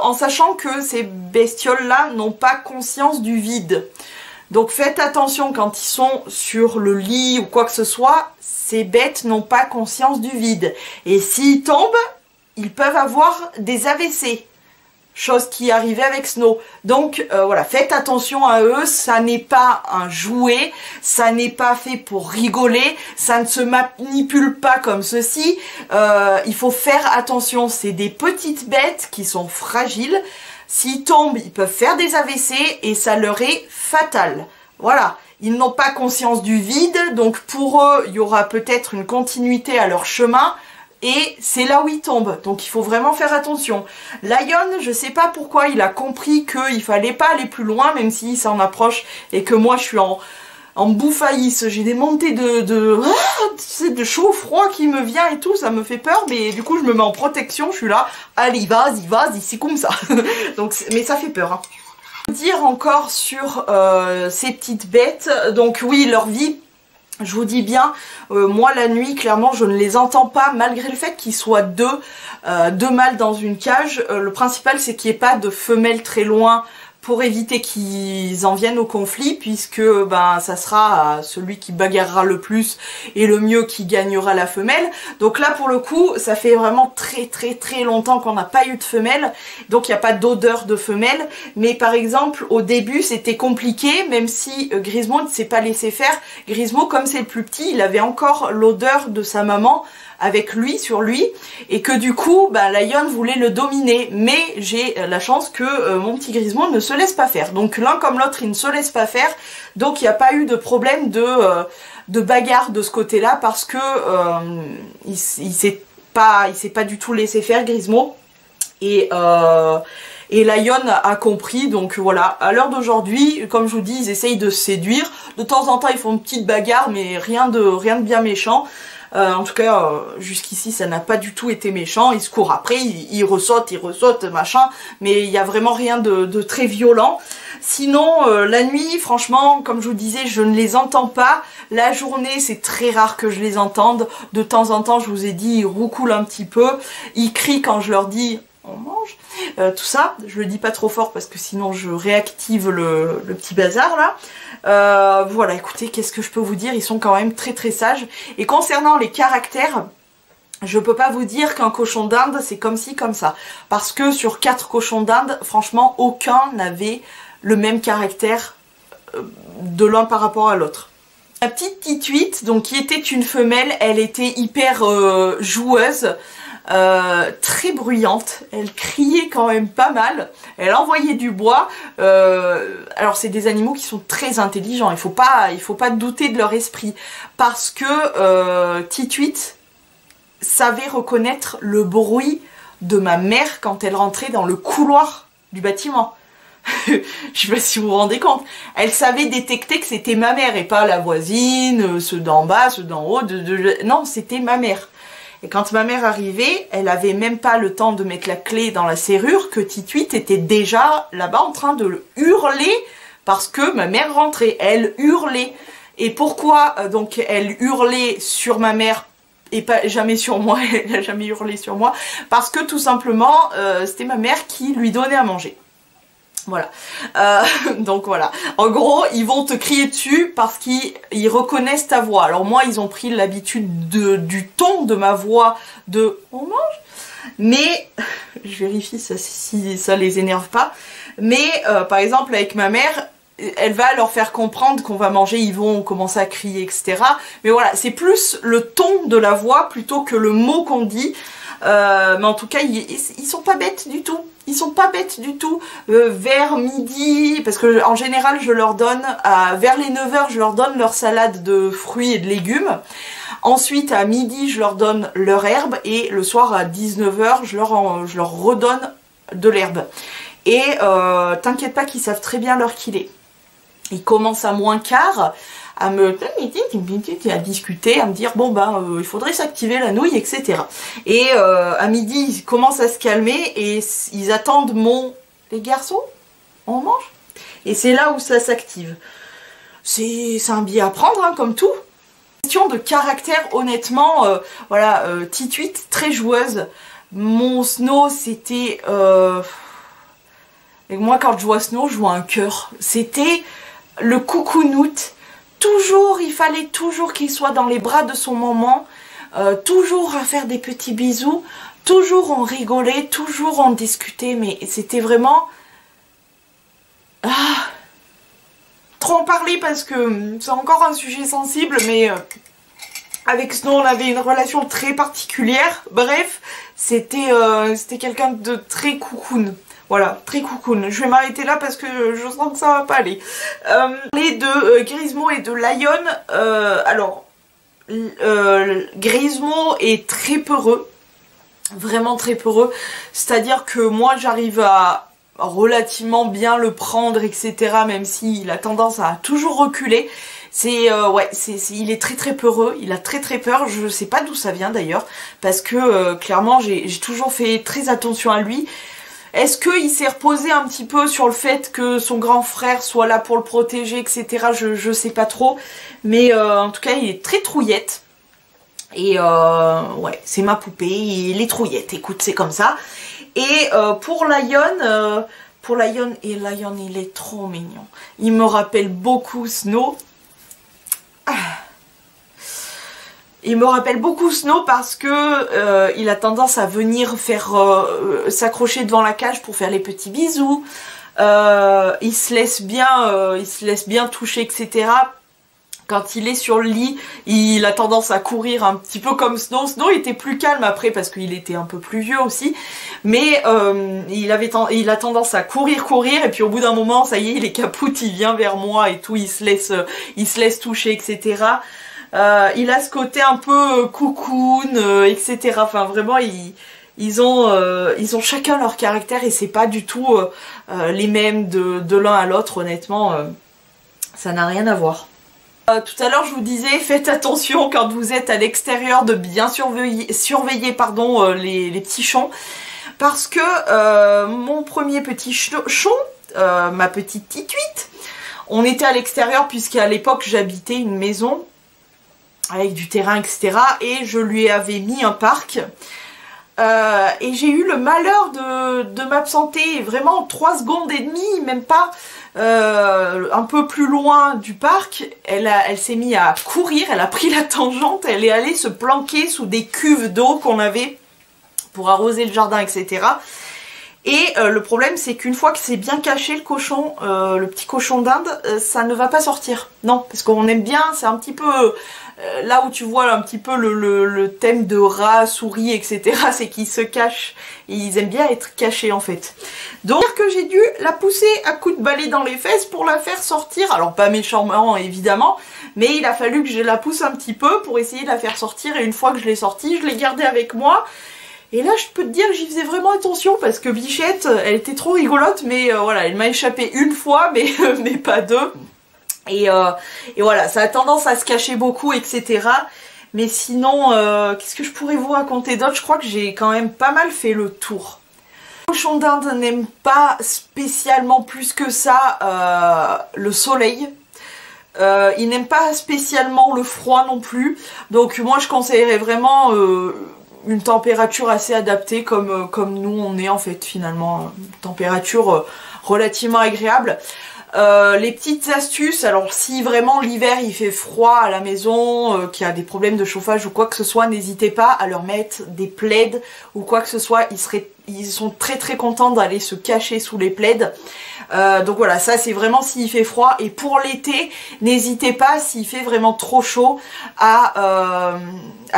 en sachant que ces bestioles-là n'ont pas conscience du vide. Donc faites attention quand ils sont sur le lit ou quoi que ce soit, ces bêtes n'ont pas conscience du vide. Et s'ils tombent, ils peuvent avoir des AVC. Chose qui arrivait avec Snow. Donc voilà, faites attention à eux, ça n'est pas un jouet, ça n'est pas fait pour rigoler, ça ne se manipule pas comme ceci. Il faut faire attention, c'est des petites bêtes qui sont fragiles. S'ils tombent, ils peuvent faire des AVC et ça leur est fatal. Voilà, ils n'ont pas conscience du vide, donc pour eux, il y aura peut-être une continuité à leur chemin. Et c'est là où il tombe, donc il faut vraiment faire attention. Lion, je sais pas pourquoi, il a compris qu'il fallait pas aller plus loin, même s'il s'en approche, et que moi je suis en bouffaïsse, j'ai des montées de chaud-froid qui me vient et tout, ça me fait peur, mais du coup je me mets en protection, je suis là, allez vas-y, c'est comme ça. Donc, mais ça fait peur. Hein. Dire encore sur ces petites bêtes, donc oui, leur vie, je vous dis bien, moi la nuit, clairement, je ne les entends pas, malgré le fait qu'ils soient deux mâles dans une cage. Le principal, c'est qu'il n'y ait pas de femelles très loin pour éviter qu'ils en viennent au conflit, puisque ben ça sera celui qui bagarrera le plus et le mieux qui gagnera la femelle. Donc là, pour le coup, ça fait vraiment très longtemps qu'on n'a pas eu de femelle, donc il n'y a pas d'odeur de femelle. Mais par exemple, au début, c'était compliqué, même si Grismo ne s'est pas laissé faire. Grismo, comme c'est le plus petit, il avait encore l'odeur de sa maman avec lui, sur lui, et que du coup, bah, Lion voulait le dominer, mais j'ai la chance que mon petit Grismo ne se laisse pas faire. Donc l'un comme l'autre, il ne se laisse pas faire, donc il n'y a pas eu de problème de bagarre de ce côté-là, parce que il s'est pas du tout laissé faire, Grismo, et Lion a compris. Donc voilà, à l'heure d'aujourd'hui, comme je vous dis, ils essayent de se séduire, de temps en temps ils font une petite bagarre, mais rien de bien méchant. En tout cas, jusqu'ici, ça n'a pas du tout été méchant. Ils se courent après, ils ressautent, machin. Mais il n'y a vraiment rien de très violent. Sinon, la nuit, franchement, comme je vous disais, je ne les entends pas. La journée, c'est très rare que je les entende. De temps en temps, je vous ai dit, ils roucoulent un petit peu. Ils crient quand je leur dis... on mange, tout ça, je le dis pas trop fort parce que sinon je réactive le petit bazar là. Voilà, écoutez, qu'est-ce que je peux vous dire, ils sont quand même très sages. Et concernant les caractères, je peux pas vous dire qu'un cochon d'Inde c'est comme ci comme ça, parce que sur 4 cochons d'Inde, franchement aucun n'avait le même caractère de l'un par rapport à l'autre. La petite Tituite, donc qui était une femelle, elle était hyper joueuse. Très bruyante, elle criait quand même pas mal, elle envoyait du bois. Alors c'est des animaux qui sont très intelligents, il faut pas douter de leur esprit, parce que Tituite savait reconnaître le bruit de ma mère quand elle rentrait dans le couloir du bâtiment. Je sais pas si vous vous rendez compte, elle savait détecter que c'était ma mère et pas la voisine, ceux d'en bas, ceux d'en haut, non, c'était ma mère. Et quand ma mère arrivait, elle avait même pas le temps de mettre la clé dans la serrure que Tituite était déjà là-bas en train de hurler parce que ma mère rentrait. Elle hurlait. Et pourquoi donc elle hurlait sur ma mère et pas jamais sur moi? Elle n'a jamais hurlé sur moi parce que tout simplement c'était ma mère qui lui donnait à manger. Voilà, donc voilà, en gros ils vont te crier dessus parce qu'ils reconnaissent ta voix. Alors moi ils ont pris l'habitude du ton de ma voix de on mange, mais je vérifie ça, si ça les énerve pas, mais par exemple avec ma mère, elle va leur faire comprendre qu'on va manger, ils vont commencer à crier, etc. Mais voilà, c'est plus le ton de la voix plutôt que le mot qu'on dit. Mais en tout cas, ils sont pas bêtes du tout. Ils sont pas bêtes du tout. Vers midi, parce que en général, je leur donne, vers les 9 h, je leur donne leur salade de fruits et de légumes. Ensuite, à midi, je leur donne leur herbe. Et le soir, à 19 h, je leur redonne de l'herbe. Et t'inquiète pas qu'ils savent très bien l'heure qu'il est. il commence à moins quart à discuter, à me dire bon ben il faudrait s'activer la nouille, etc. Et à midi ils commencent à se calmer et ils attendent les garçons, on mange. Et c'est là où ça s'active. C'est un billet à prendre, hein, comme tout. Question de caractère, honnêtement, voilà, Tituite, très joueuse. Mon Snow, c'était... Et moi, quand je vois Snow, je vois un cœur. C'était le coucounoute. Toujours, il fallait toujours qu'il soit dans les bras de son maman. Toujours à faire des petits bisous. Toujours en rigoler, toujours en discuter. Mais c'était vraiment... Ah, trop en parler parce que c'est encore un sujet sensible, mais avec Snow on avait une relation très particulière. Bref, c'était quelqu'un de très coucoune. Voilà, très coucoune. Je vais m'arrêter là parce que je sens que ça va pas aller. Les de Grismo et de Lion. Alors, Grismo est très peureux. Vraiment très peureux. C'est-à-dire que moi j'arrive à relativement bien le prendre, etc. Même s'il a tendance à toujours reculer. Ouais, il est très très peureux, il a très très peur. Je sais pas d'où ça vient d'ailleurs, parce que clairement j'ai toujours fait très attention à lui. Est-ce qu'il s'est reposé un petit peu sur le fait que son grand frère soit là pour le protéger, etc. Je sais pas trop, mais en tout cas il est très trouillette. Et ouais, c'est ma poupée, il est trouillette, écoute, c'est comme ça. Et pour Lion, il est trop mignon. Il me rappelle beaucoup Snow. Il me rappelle beaucoup Snow parce que il a tendance à venir faire s'accrocher devant la cage pour faire les petits bisous. Il se laisse bien toucher, etc. Quand il est sur le lit, il a tendance à courir un petit peu comme Snow. Snow était plus calme après parce qu'il était un peu plus vieux aussi. Mais il a tendance à courir et puis au bout d'un moment, ça y est, il est capoute, il vient vers moi et tout, il se laisse toucher, etc. Il a ce côté un peu cocoon, etc. Enfin vraiment, ils ont chacun leur caractère et c'est pas du tout les mêmes de l'un à l'autre, honnêtement. Ça n'a rien à voir. Tout à l'heure je vous disais, faites attention quand vous êtes à l'extérieur de bien surveiller les petits chons. Parce que mon premier petit chon, ma petite Tituite, on était à l'extérieur puisqu'à l'époque j'habitais une maison avec du terrain, etc. Et je lui avais mis un parc. Et j'ai eu le malheur de m'absenter vraiment 3 secondes et demie, même pas, un peu plus loin du parc. Elle s'est mise à courir, elle a pris la tangente, elle est allée se planquer sous des cuves d'eau qu'on avait pour arroser le jardin, etc. Et le problème c'est qu'une fois que c'est bien caché le cochon, le petit cochon d'Inde, ça ne va pas sortir. Non, parce qu'on aime bien, c'est un petit peu... là où tu vois un petit peu le thème de rat, souris, etc. c'est qu'ils se cachent. Et ils aiment bien être cachés en fait. Donc que j'ai dû la pousser à coups de balai dans les fesses pour la faire sortir. Alors pas méchamment évidemment, mais il a fallu que je la pousse un petit peu pour essayer de la faire sortir. Et une fois que je l'ai sortie, je l'ai gardée avec moi. Et là, je peux te dire que j'y faisais vraiment attention parce que Bichette, elle était trop rigolote, mais voilà, elle m'a échappé une fois, mais, mais pas 2. Et voilà, ça a tendance à se cacher beaucoup, etc. Mais sinon, qu'est-ce que je pourrais vous raconter d'autre? Je crois que j'ai quand même pas mal fait le tour. Le cochon d'Inde n'aime pas spécialement plus que ça le soleil. Il n'aime pas spécialement le froid non plus. Donc moi, je conseillerais vraiment... une température assez adaptée comme nous on est en fait finalement, une température relativement agréable. Les petites astuces, alors si vraiment l'hiver il fait froid à la maison, qu'il y a des problèmes de chauffage ou quoi que ce soit, n'hésitez pas à leur mettre des plaids ou quoi que ce soit, ils sont très très contents d'aller se cacher sous les plaids. Donc voilà, ça c'est vraiment s'il fait froid. Et pour l'été, n'hésitez pas s'il fait vraiment trop chaud à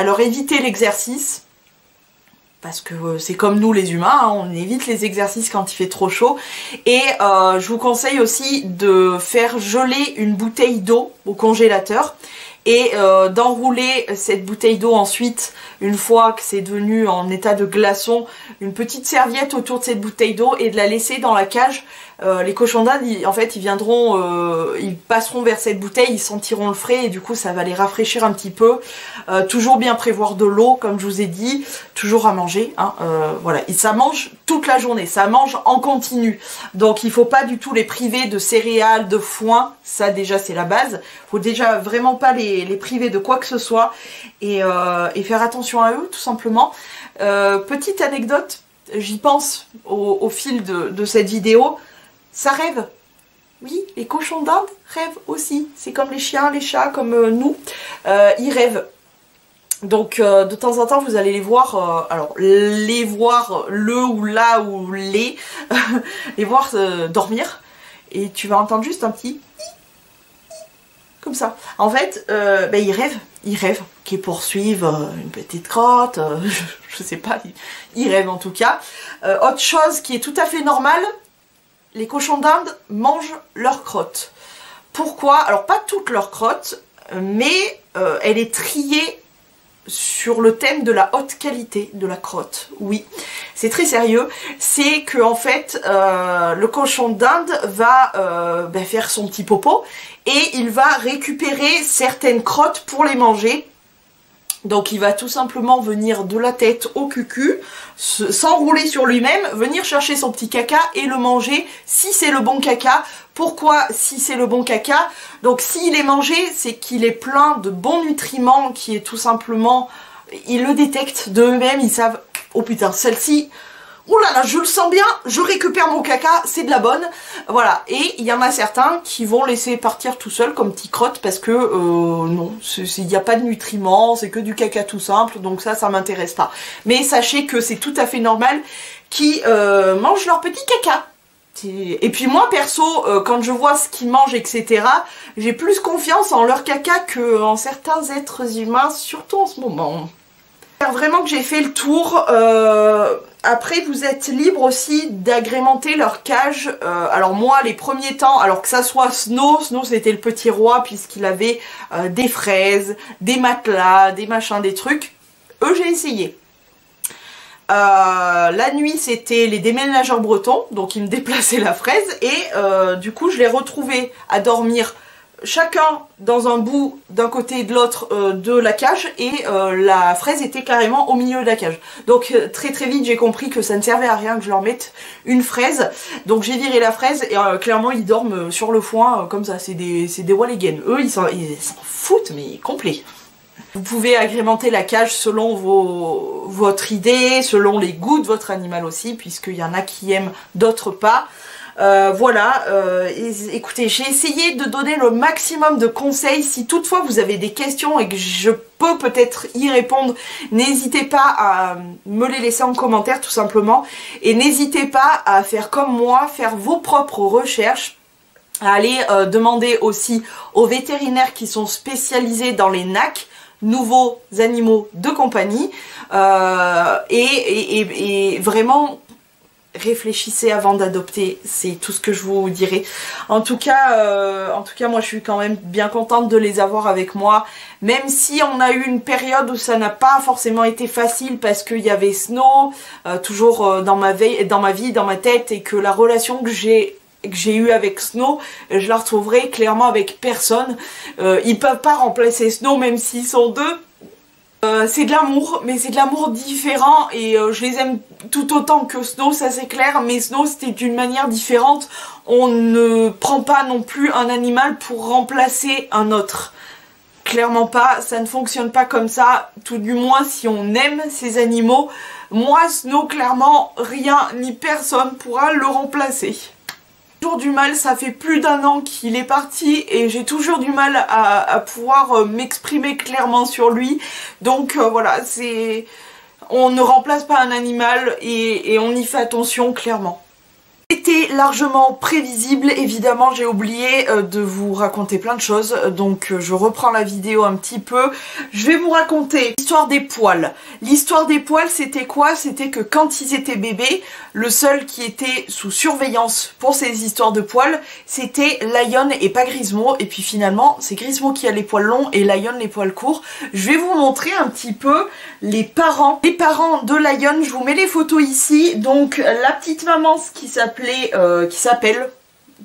leur éviter l'exercice. Parce que c'est comme nous les humains, hein, on évite les exercices quand il fait trop chaud. Et je vous conseille aussi de faire geler une bouteille d'eau au congélateur et d'enrouler cette bouteille d'eau ensuite, une fois que c'est devenu en état de glaçon, une petite serviette autour de cette bouteille d'eau et de la laisser dans la cage Les cochons d'Inde, en fait, ils viendront, ils passeront vers cette bouteille, ils sentiront le frais et du coup ça va les rafraîchir un petit peu. Toujours bien prévoir de l'eau, comme je vous ai dit, toujours à manger. Hein, voilà, et ça mange toute la journée, ça mange en continu. Donc il faut pas du tout les priver de céréales, de foin, ça déjà c'est la base. Faut déjà vraiment pas les priver de quoi que ce soit et faire attention à eux tout simplement. Petite anecdote, j'y pense au fil de cette vidéo. Ça rêve. Oui, les cochons d'Inde rêvent aussi. C'est comme les chiens, les chats, comme nous. Ils rêvent. Donc de temps en temps vous allez les voir, alors les voir le ou la ou les voir dormir. Et tu vas entendre juste un petit comme ça. En fait, ils rêvent qu'ils poursuivent une petite crotte, je sais pas, ils rêvent en tout cas. Autre chose qui est tout à fait normale, les cochons d'Inde mangent leurs crottes. Pourquoi? Alors pas toutes leurs crottes, mais elle est triée sur le thème de la haute qualité de la crotte. Oui, c'est très sérieux. C'est que en fait, le cochon d'Inde va faire son petit popo et il va récupérer certaines crottes pour les manger. Donc il va tout simplement venir de la tête au cucu, s'enrouler sur lui-même, venir chercher son petit caca et le manger si c'est le bon caca. Pourquoi si c'est le bon caca? Donc s'il est mangé, c'est qu'il est plein de bons nutriments, qui est tout simplement... Ils le détectent d'eux-mêmes, ils savent... Oh putain, celle-ci... Ouh là là, je le sens bien, je récupère mon caca, c'est de la bonne. Voilà, et il y en a certains qui vont laisser partir tout seul comme petit crotte parce que non, il n'y a pas de nutriments, c'est que du caca tout simple, donc ça m'intéresse pas. Mais sachez que c'est tout à fait normal qu'ils mangent leur petit caca. Et puis moi perso, quand je vois ce qu'ils mangent, etc., j'ai plus confiance en leur caca que en certains êtres humains, surtout en ce moment. Vraiment que j'ai fait le tour. Après vous êtes libre aussi d'agrémenter leur cage. Alors moi les premiers temps, alors que ça soit Snow c'était le petit roi puisqu'il avait des fraises, des matelas, des machins, des trucs. Eux j'ai essayé. La nuit c'était les déménageurs bretons, donc ils me déplaçaient la fraise et du coup je les retrouvais à dormir chacun dans un bout d'un côté et de l'autre de la cage et la fraise était carrément au milieu de la cage. Donc très vite j'ai compris que ça ne servait à rien que je leur mette une fraise. Donc j'ai viré la fraise et clairement ils dorment sur le foin comme ça, c'est des Walligan. Eux ils s'en foutent mais complet. Vous pouvez agrémenter la cage selon votre idée, selon les goûts de votre animal aussi, puisqu'il y en a qui aiment, d'autres pas. Voilà, écoutez, j'ai essayé de donner le maximum de conseils. Si toutefois vous avez des questions et que je peux peut-être y répondre, n'hésitez pas à me les laisser en commentaire tout simplement. Et n'hésitez pas à faire comme moi, faire vos propres recherches, à aller demander aussi aux vétérinaires qui sont spécialisés dans les NAC, nouveaux animaux de compagnie, et vraiment... réfléchissez avant d'adopter, c'est tout ce que je vous dirai. En tout cas, moi je suis quand même bien contente de les avoir avec moi, même si on a eu une période où ça n'a pas forcément été facile parce qu'il y avait Snow toujours dans ma vie, dans ma tête, et que la relation que j'ai eue avec Snow, je la retrouverai clairement avec personne. Ils peuvent pas remplacer Snow même s'ils sont deux. C'est de l'amour, mais c'est de l'amour différent et je les aime tout autant que Snow, ça c'est clair, mais Snow c'était d'une manière différente. On ne prend pas non plus un animal pour remplacer un autre. Clairement pas, ça ne fonctionne pas comme ça, tout du moins si on aime ces animaux. Moi Snow, clairement, rien ni personne pourra le remplacer. Toujours du mal, ça fait plus d'1 an qu'il est parti et j'ai toujours du mal à pouvoir m'exprimer clairement sur lui. Donc voilà, on ne remplace pas un animal et on y fait attention clairement. C'était largement prévisible, évidemment j'ai oublié de vous raconter plein de choses, donc je reprends la vidéo un petit peu. Je vais vous raconter l'histoire des poils. L'histoire des poils c'était quoi? C'était que quand ils étaient bébés, le seul qui était sous surveillance pour ces histoires de poils, c'était Lion et pas Grismo, et puis finalement c'est Grismo qui a les poils longs et Lion les poils courts. Je vais vous montrer un petit peu les parents de Lion, je vous mets les photos ici. Donc la petite maman qui s'appelait qui s'appelle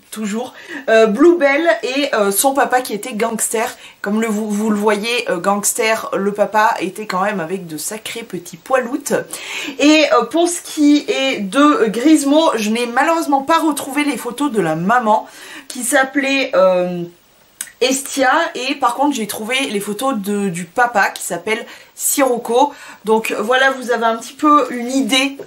toujours Bluebell et son papa qui était gangster. Comme vous le voyez, gangster, le papa était quand même avec de sacrés petits poiloutes. Et pour ce qui est de Grismo, je n'ai malheureusement pas retrouvé les photos de la maman qui s'appelait Estia, et par contre j'ai trouvé les photos du papa qui s'appelle Sirocco. Donc voilà, vous avez un petit peu une idée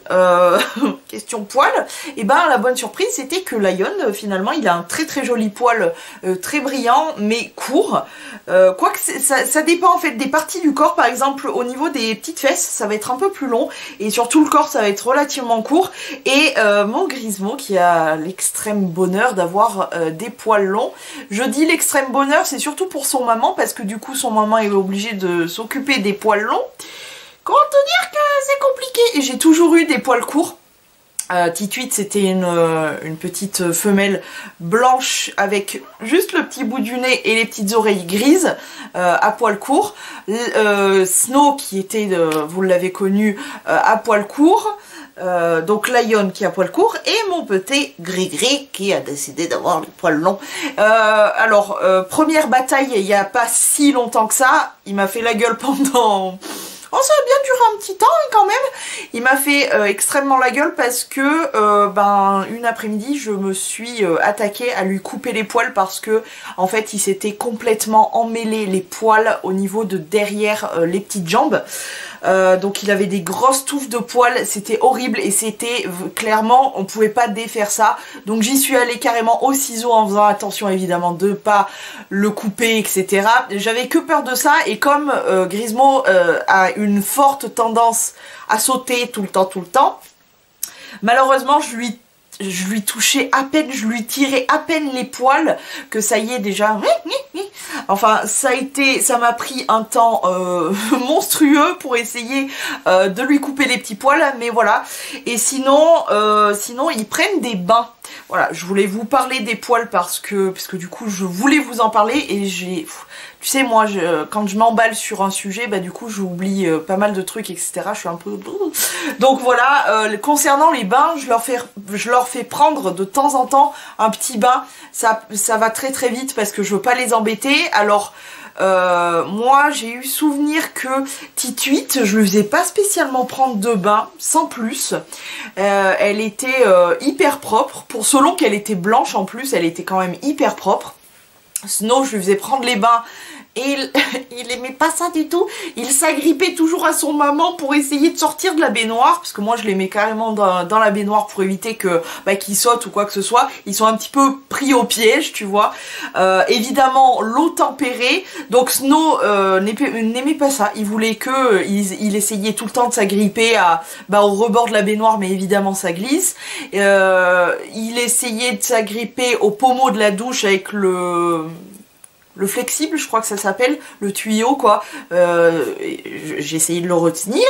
question poil. Et ben la bonne surprise c'était que Lion finalement il a un très joli poil très brillant mais court. Quoique ça dépend en fait des parties du corps. Par exemple au niveau des petites fesses ça va être un peu plus long et sur tout le corps ça va être relativement court. Et mon Grismo qui a l'extrême bonheur d'avoir des poils longs. Je dis l'extrême bonheur, c'est surtout pour son maman parce que du coup son maman est obligée de s'occuper des poils longs. Comment te dire que c'est compliqué. Et j'ai toujours eu des poils courts. Tituite c'était une petite femelle blanche avec juste le petit bout du nez et les petites oreilles grises à poils courts. Snow qui était, vous l'avez connu, à poils courts. Donc Lion qui a poils courts et mon petit Gris-Gris qui a décidé d'avoir les poils longs. Alors première bataille il n'y a pas si longtemps que ça, il m'a fait la gueule pendant... Oh, ça a bien duré un petit temps quand même. Il m'a fait extrêmement la gueule parce que une après-midi je me suis attaquée à lui couper les poils parce que en fait il s'était complètement emmêlé les poils au niveau de derrière les petites jambes. Donc il avait des grosses touffes de poils, c'était horrible et c'était clairement, on pouvait pas défaire ça. Donc j'y suis allée carrément au ciseau en faisant attention évidemment de pas le couper, etc. J'avais que peur de ça et comme Grismo a une forte tendance à sauter tout le temps, malheureusement je lui touchais à peine, je lui tirais à peine les poils que ça y est déjà. Enfin ça m'a pris un temps monstrueux pour essayer de lui couper les petits poils, mais voilà. Et sinon ils prennent des bains. Voilà, je voulais vous parler des poils parce que du coup je voulais vous en parler et tu sais moi quand je m'emballe sur un sujet du coup j'oublie pas mal de trucs etc. Je suis un peu... Donc voilà, concernant les bains, je leur fais prendre de temps en temps un petit bain. Ça va très vite parce que je veux pas les embêter. Alors moi j'ai eu souvenir que Tituite, je lui faisais pas spécialement prendre de bain, sans plus. Elle était hyper propre, selon qu'elle était blanche en plus, elle était quand même hyper propre. Snow, je lui faisais prendre les bains et il aimait pas ça du tout. Il s'agrippait toujours à son maman pour essayer de sortir de la baignoire, parce que moi je les mets carrément dans la baignoire pour éviter que qu'ils sautent ou quoi que ce soit. Ils sont un petit peu pris au piège, tu vois. Évidemment l'eau tempérée, donc Snow n'aimait pas ça. Il voulait que il essayait tout le temps de s'agripper au rebord de la baignoire, mais évidemment ça glisse. Il essayait de s'agripper au pommeau de la douche avec le flexible, je crois que ça s'appelle, le tuyau quoi. J'ai essayé de le retenir.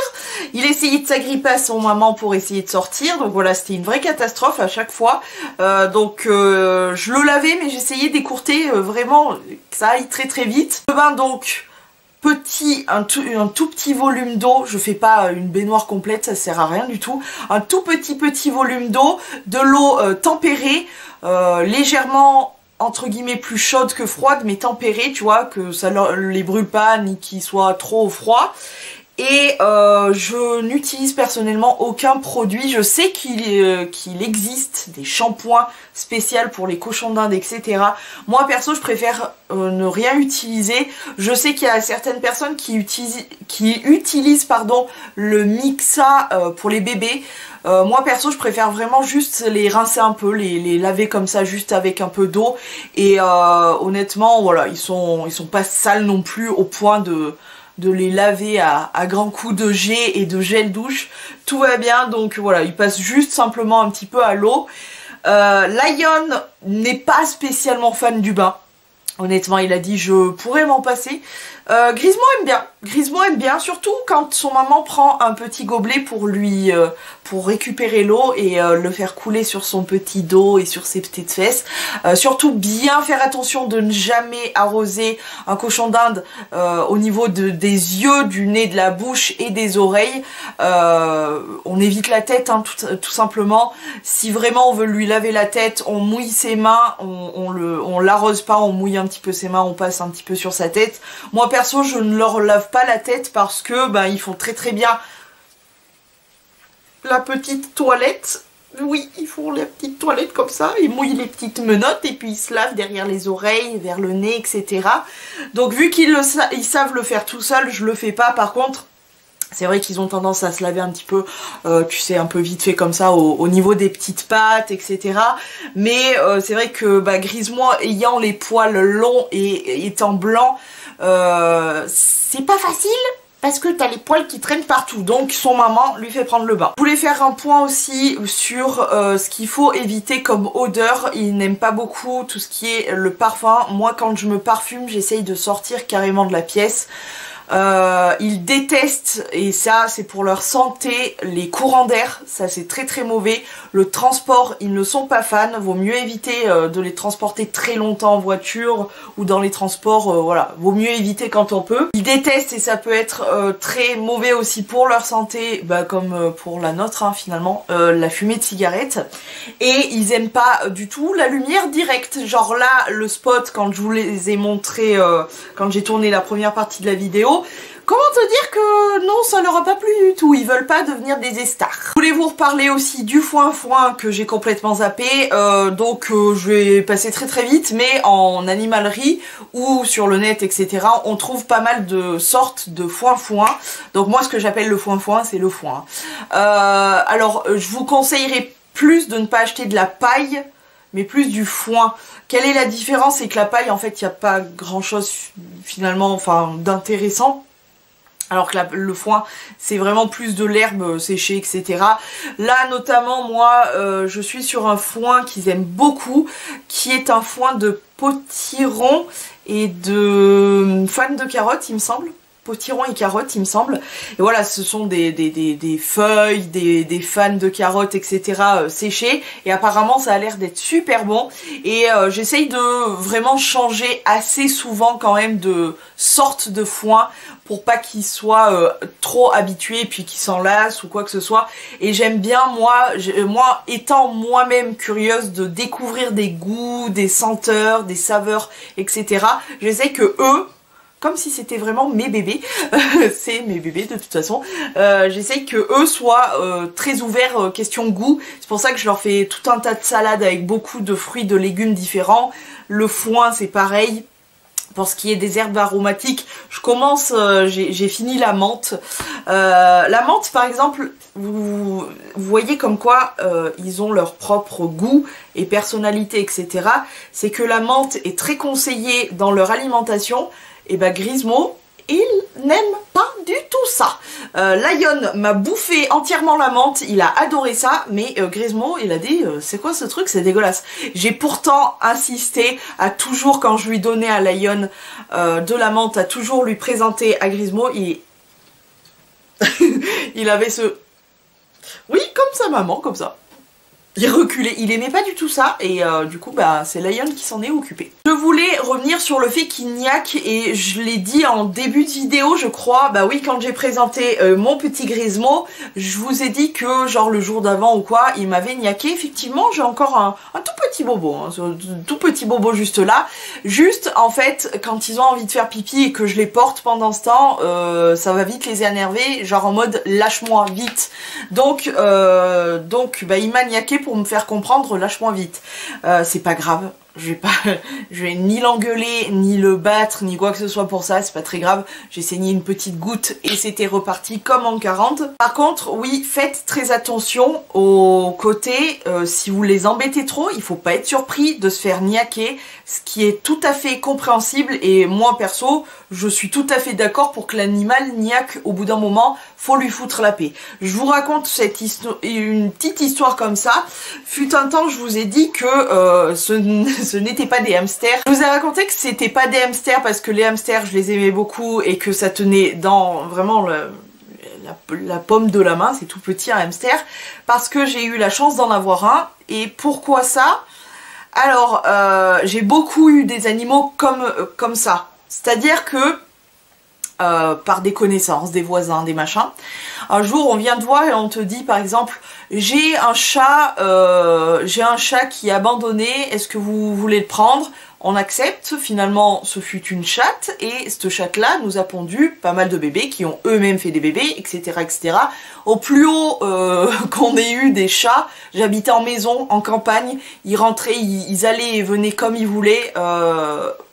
Il essayait de s'agripper à son maman pour essayer de sortir. Donc voilà, c'était une vraie catastrophe à chaque fois. Donc je le lavais, mais j'essayais d'écourter vraiment que ça aille très vite. Le bain donc un tout petit volume d'eau. Je fais pas une baignoire complète, ça sert à rien du tout. Un tout petit volume d'eau, de l'eau tempérée, légèrement entre guillemets plus chaude que froide mais tempérée, tu vois, que ça les brûle pas ni qu'ils soient trop froids. Et je n'utilise personnellement aucun produit. Je sais qu'il existe des shampoings spéciaux pour les cochons d'Inde, etc. Moi perso je préfère ne rien utiliser. Je sais qu'il y a certaines personnes qui utilisent le Mixa pour les bébés. Moi perso je préfère vraiment juste les rincer un peu, les laver comme ça juste avec un peu d'eau. Et honnêtement voilà, ils sont pas sales non plus au point de les laver à grands coups de jet et de gel douche. Tout va bien, donc voilà, ils passent juste simplement un petit peu à l'eau. Lion n'est pas spécialement fan du bain. Honnêtement, il a dit je pourrais m'en passer. Grismo aime bien. Grismo aime bien, surtout quand son maman prend un petit gobelet pour lui, pour récupérer l'eau et le faire couler sur son petit dos et sur ses petites fesses. Surtout bien faire attention de ne jamais arroser un cochon d'Inde au niveau des yeux, du nez, de la bouche et des oreilles. On évite la tête, hein, tout simplement. Si vraiment on veut lui laver la tête, on mouille ses mains, on l'arrose pas, on mouille un petit peu ses mains, on passe un petit peu sur sa tête. Moi perso, je ne leur lave pas la tête parce que ben, ils font très bien la petite toilette. Oui, ils font la petite toilette comme ça, ils mouillent les petites menottes et puis ils se lavent derrière les oreilles, vers le nez, etc. Donc vu qu'ils savent le faire tout seuls, je le fais pas. Par contre, c'est vrai qu'ils ont tendance à se laver un petit peu, tu sais, un peu vite fait comme ça au niveau des petites pattes, etc. Mais c'est vrai que bah, Grismo, ayant les poils longs et étant blanc, c'est pas facile parce que t'as les poils qui traînent partout. Donc son maman lui fait prendre le bain. Je voulais faire un point aussi sur ce qu'il faut éviter comme odeur. Il n'aime pas beaucoup tout ce qui est le parfum. Moi quand je me parfume, j'essaye de sortir carrément de la pièce. Ils détestent, et ça c'est pour leur santé, les courants d'air, ça c'est très mauvais. Le transport, ils ne sont pas fans, vaut mieux éviter de les transporter très longtemps en voiture ou dans les transports, voilà, vaut mieux éviter quand on peut. Ils détestent et ça peut être très mauvais aussi pour leur santé, bah, comme pour la nôtre hein, finalement, la fumée de cigarette. Et ils aiment pas du tout la lumière directe, genre là le spot quand je vous les ai montré, quand j'ai tourné la première partie de la vidéo, comment te dire que non, ça leur a pas plu du tout, ils veulent pas devenir des stars. Je voulais vous reparler aussi du foin-foin que j'ai complètement zappé, donc je vais passer très vite, mais en animalerie ou sur le net, etc., on trouve pas mal de sortes de foin-foin. Donc moi, ce que j'appelle le foin-foin, c'est le foin. Alors, je vous conseillerais plus de ne pas acheter de la paille, mais plus du foin. Quelle est la différence? C'est que la paille, en fait, il n'y a pas grand chose finalement, enfin, d'intéressant. Alors que le foin, c'est vraiment plus de l'herbe séchée, etc. Là, notamment, moi, je suis sur un foin qu'ils aiment beaucoup, qui est un foin de potiron et de fan de carottes, il me semble. Potiron et carottes, il me semble. Et voilà, ce sont des feuilles, des fans de carottes, etc. Séchées. Et apparemment, ça a l'air d'être super bon. Et j'essaye de vraiment changer assez souvent quand même de sorte de foin pour pas qu'ils soient trop habitués et puis qu'ils s'en lassent ou quoi que ce soit. Et j'aime bien, moi étant moi-même curieuse de découvrir des goûts, des senteurs, des saveurs, etc. J'essaye que eux, comme si c'était vraiment mes bébés, c'est mes bébés de toute façon, j'essaye que eux soient très ouverts question goût. C'est pour ça que je leur fais tout un tas de salades avec beaucoup de fruits, de légumes différents. Le foin c'est pareil. Pour ce qui est des herbes aromatiques, je commence, j'ai fini la menthe. La menthe par exemple, vous voyez comme quoi ils ont leur propre goût et personnalité, etc. C'est que la menthe est très conseillée dans leur alimentation. Et bah Grismo, il n'aime pas du tout ça. Lion m'a bouffé entièrement la menthe, il a adoré ça, mais Grismo, il a dit c'est quoi ce truc, c'est dégueulasse. J'ai pourtant insisté à toujours, quand je lui donnais à Lion de la menthe, à toujours lui présenter à Grismo, il avait ce... Oui, comme sa maman, comme ça. Il reculait, il aimait pas du tout ça et du coup bah c'est Lion qui s'en est occupé. Je voulais revenir sur le fait qu'il niaque et je l'ai dit en début de vidéo je crois, bah oui quand j'ai présenté mon petit Grismo, je vous ai dit que genre le jour d'avant ou quoi il m'avait niaqué. Effectivement j'ai encore un tout petit bobo, hein, tout petit bobo juste là. Juste en fait quand ils ont envie de faire pipi et que je les porte pendant ce temps, ça va vite les énerver, genre en mode lâche-moi vite. Donc bah il m'a niaqué pour me faire comprendre lâche-moi vite. C'est pas grave, je vais ni l'engueuler, ni le battre, ni quoi que ce soit pour ça, c'est pas très grave. J'ai saigné une petite goutte et c'était reparti comme en 40. Par contre, oui, faites très attention aux côtés, si vous les embêtez trop, il faut pas être surpris de se faire niaquer, ce qui est tout à fait compréhensible et moi perso, je suis tout à fait d'accord pour que l'animal niaque au bout d'un moment, faut lui foutre la paix. Je vous raconte une petite histoire comme ça. Fut un temps, je vous ai dit que ce ce n'était pas des hamsters. Je vous ai raconté que c'était pas des hamsters parce que les hamsters je les aimais beaucoup et que ça tenait dans vraiment la paume de la main, c'est tout petit un hamster, parce que j'ai eu la chance d'en avoir un. Et pourquoi ça? Alors j'ai beaucoup eu des animaux comme ça, c'est-à-dire que par des connaissances, des voisins, des machins. Un jour, on vient te voir et on te dit, par exemple, j'ai un chat qui est abandonné, est-ce que vous voulez le prendre? On accepte, finalement, ce fut une chatte, et cette chatte-là nous a pondu pas mal de bébés qui ont eux-mêmes fait des bébés, etc., etc. Au plus haut qu'on ait eu des chats, j'habitais en maison, en campagne, ils rentraient, ils allaient et venaient comme ils voulaient,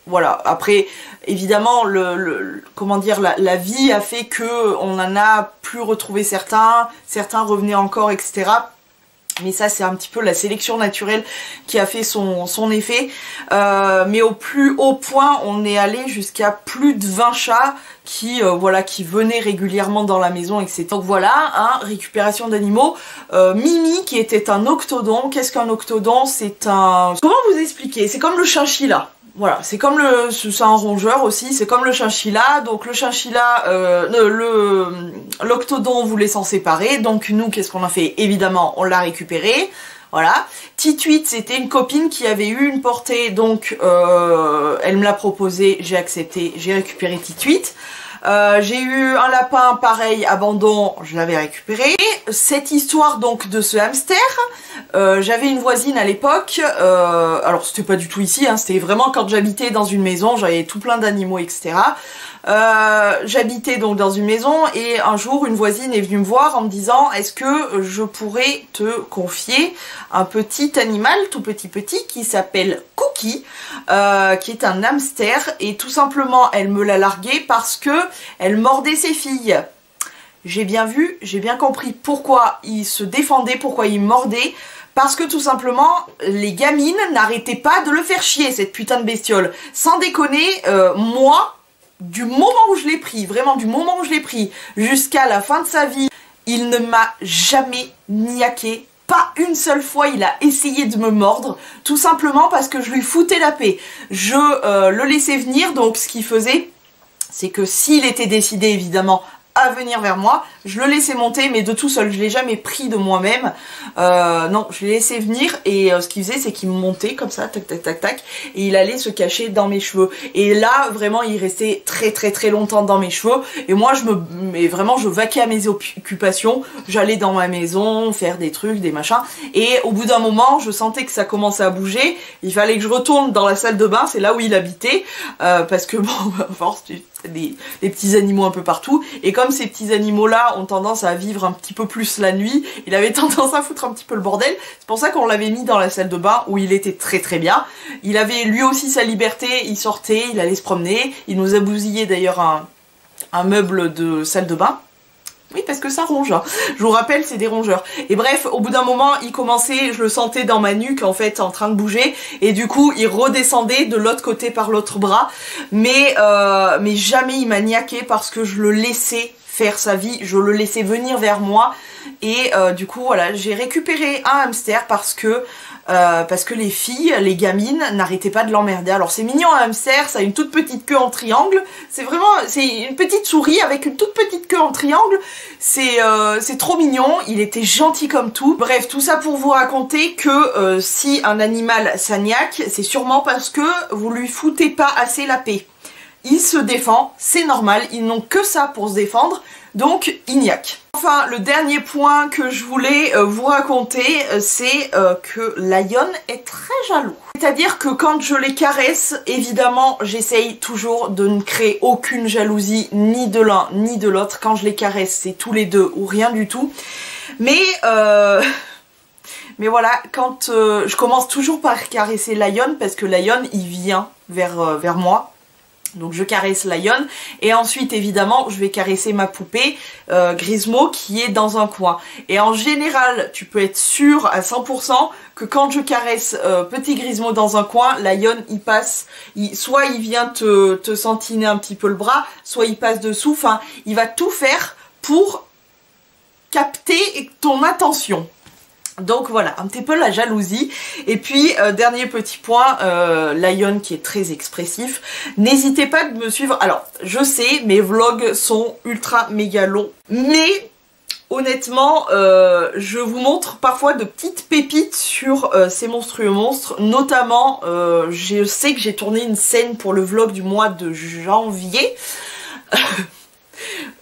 voilà. Après, évidemment, comment dire, la vie a fait que on en a plus retrouvé certains revenaient encore, etc. Mais ça, c'est un petit peu la sélection naturelle qui a fait son effet. Mais au plus haut point, on est allé jusqu'à plus de 20 chats qui venaient régulièrement dans la maison, etc. Donc voilà, hein, récupération d'animaux. Mimi, qui était un octodon. Qu'est-ce qu'un octodon? C'est un... Comment vous expliquer? C'est comme le chinchilla. Voilà, c'est comme c'est un rongeur aussi, c'est comme le chinchilla. Donc le chinchilla, l'octodon voulait s'en séparer, donc nous qu'est-ce qu'on a fait? Évidemment, on l'a récupéré. Voilà. Tituite, c'était une copine qui avait eu une portée, donc elle me l'a proposé, j'ai accepté, j'ai récupéré Tituite. J'ai eu un lapin pareil, abandon, je l'avais récupéré. Cette histoire donc de ce hamster, j'avais une voisine à l'époque, alors c'était pas du tout ici, hein, c'était vraiment quand j'habitais dans une maison, j'avais tout plein d'animaux, etc. J'habitais donc dans une maison et un jour une voisine est venue me voir en me disant est-ce que je pourrais te confier un petit animal tout petit qui s'appelle Cookie, qui est un hamster, et tout simplement elle me l'a largué parce que elle mordait ses filles. J'ai bien vu, j'ai bien compris pourquoi il se défendait, pourquoi il mordait. Parce que tout simplement, les gamines n'arrêtaient pas de le faire chier, cette putain de bestiole. Sans déconner, moi, du moment où je l'ai pris, vraiment du moment où je l'ai pris, jusqu'à la fin de sa vie, il ne m'a jamais niaqué. Pas une seule fois il a essayé de me mordre, tout simplement parce que je lui foutais la paix. Je le laissais venir, donc ce qu'il faisait, c'est que s'il était décidé évidemment à venir vers moi, je le laissais monter, mais de tout seul, je l'ai jamais pris de moi-même, non, je l'ai laissé venir, et ce qu'il faisait, c'est qu'il me montait comme ça, tac tac tac tac, et il allait se cacher dans mes cheveux, et là, vraiment, il restait très longtemps dans mes cheveux, et moi, je vaquais à mes occupations, j'allais dans ma maison, faire des trucs, des machins, et au bout d'un moment, je sentais que ça commençait à bouger, il fallait que je retourne dans la salle de bain, c'est là où il habitait, parce que bon, à force, des petits animaux un peu partout, et comme ces petits animaux là ont tendance à vivre un petit peu plus la nuit, il avait tendance à foutre un petit peu le bordel, c'est pour ça qu'on l'avait mis dans la salle de bain où il était très bien. Il avait lui aussi sa liberté, il sortait, il allait se promener, il nous a bousillé d'ailleurs un meuble de salle de bain. Oui, parce que ça ronge, hein. Je vous rappelle, c'est des rongeurs. Et bref, au bout d'un moment, il commençait, je le sentais dans ma nuque, en fait, en train de bouger. Et du coup, il redescendait de l'autre côté par l'autre bras. Mais jamais il m'a niaqué parce que je le laissais faire sa vie, je le laissais venir vers moi. Et du coup, voilà, j'ai récupéré un hamster parce que les filles, les gamines, n'arrêtaient pas de l'emmerder. Alors c'est mignon un hamster, ça a une toute petite queue en triangle, c'est une petite souris avec une toute petite queue en triangle, c'est trop mignon, il était gentil comme tout. Bref, tout ça pour vous raconter que si un animal s'agnaque, c'est sûrement parce que vous lui foutez pas assez la paix. Il se défend, c'est normal, ils n'ont que ça pour se défendre, donc il niaque. Enfin, le dernier point que je voulais vous raconter, c'est que Lion est très jaloux. C'est-à-dire que quand je les caresse, évidemment, j'essaye toujours de ne créer aucune jalousie, ni de l'un ni de l'autre. Quand je les caresse, c'est tous les deux ou rien du tout. Mais voilà, quand je commence toujours par caresser Lion, parce que Lion, il vient vers moi. Donc je caresse Lion, et ensuite évidemment je vais caresser ma poupée Grismo qui est dans un coin. Et en général tu peux être sûr à 100% que quand je caresse petit Grismo dans un coin, Lion il passe, soit il vient te sentiner un petit peu le bras, soit il passe dessous, enfin il va tout faire pour capter ton attention. Donc voilà, un petit peu la jalousie. Et puis, dernier petit point, Lion qui est très expressif. N'hésitez pas de me suivre. Alors, je sais, mes vlogs sont ultra méga longs. Mais, honnêtement, je vous montre parfois de petites pépites sur ces monstrueux monstres. Notamment, je sais que j'ai tourné une scène pour le vlog du mois de janvier.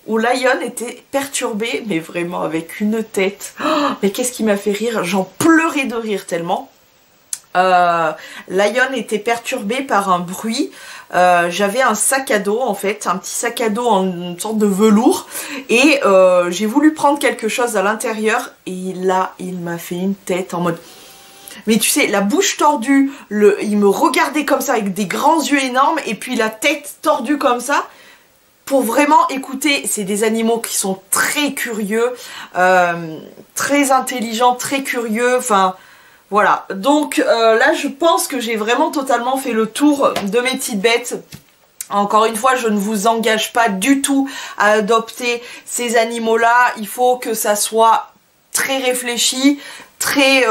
Où Lion était perturbé, mais vraiment avec une tête. Oh, mais qu'est-ce qui m'a fait rire? J'en pleurais de rire tellement. Lion était perturbé par un bruit. J'avais un sac à dos en fait, un petit sac à dos en une sorte de velours. Et j'ai voulu prendre quelque chose à l'intérieur. Et là, il m'a fait une tête en mode... Mais tu sais, la bouche tordue, il me regardait comme ça avec des grands yeux énormes. Et puis la tête tordue comme ça. Pour vraiment écouter, c'est des animaux qui sont très curieux, très intelligents, très curieux, enfin voilà. Donc là je pense que j'ai vraiment totalement fait le tour de mes petites bêtes. Encore une fois, je ne vous engage pas du tout à adopter ces animaux-là, il faut que ça soit très réfléchi, très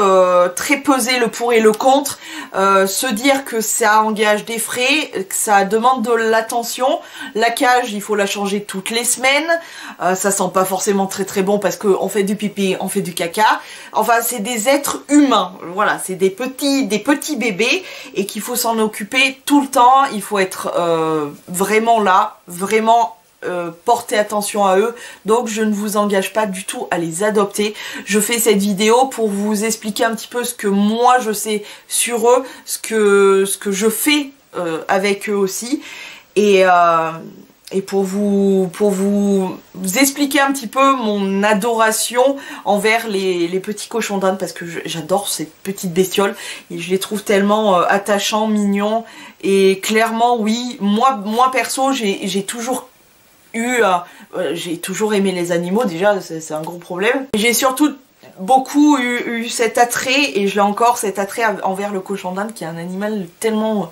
pesé le pour et le contre, se dire que ça engage des frais, que ça demande de l'attention. La cage, il faut la changer toutes les semaines, ça sent pas forcément très bon parce qu'on fait du pipi, on fait du caca. Enfin, c'est des êtres humains, voilà, c'est des petits bébés et qu'il faut s'en occuper tout le temps. Il faut être vraiment là, vraiment porter attention à eux. Donc je ne vous engage pas du tout à les adopter. Je fais cette vidéo pour vous expliquer un petit peu ce que moi je sais sur eux, ce que je fais avec eux aussi, et pour vous expliquer un petit peu mon adoration envers les petits cochons d'Inde, parce que j'adore ces petites bestioles et je les trouve tellement attachants, mignons. Et clairement oui, moi perso j'ai toujours aimé les animaux, déjà c'est un gros problème. J'ai surtout beaucoup eu cet attrait, et je l'ai encore, cet attrait envers le cochon d'Inde qui est un animal tellement...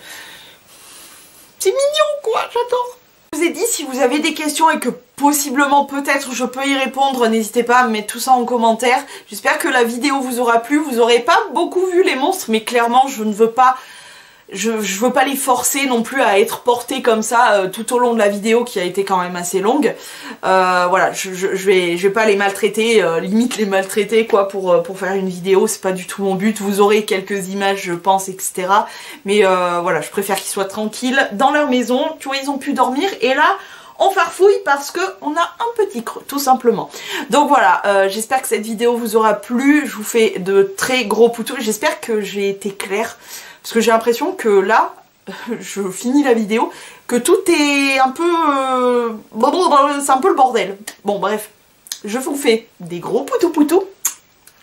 C'est mignon quoi, j'adore. Je vous ai dit, si vous avez des questions et que possiblement peut-être je peux y répondre, n'hésitez pas à me mettre tout ça en commentaire. J'espère que la vidéo vous aura plu. Vous aurez pas beaucoup vu les monstres, mais clairement je ne veux pas... Je veux pas les forcer non plus à être portés comme ça tout au long de la vidéo qui a été quand même assez longue. Voilà, je vais pas les maltraiter, limite les maltraiter quoi pour faire une vidéo, c'est pas du tout mon but. Vous aurez quelques images je pense, etc. Mais voilà, je préfère qu'ils soient tranquilles dans leur maison. Tu vois, ils ont pu dormir et là... on farfouille parce que on a un petit creux, tout simplement. Donc voilà, j'espère que cette vidéo vous aura plu. Je vous fais de très gros poutous. J'espère que j'ai été claire. Parce que j'ai l'impression que là, je finis la vidéo, que tout est un peu... c'est un peu le bordel. Bon bref, je vous fais des gros poutous.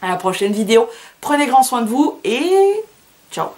À la prochaine vidéo. Prenez grand soin de vous et ciao.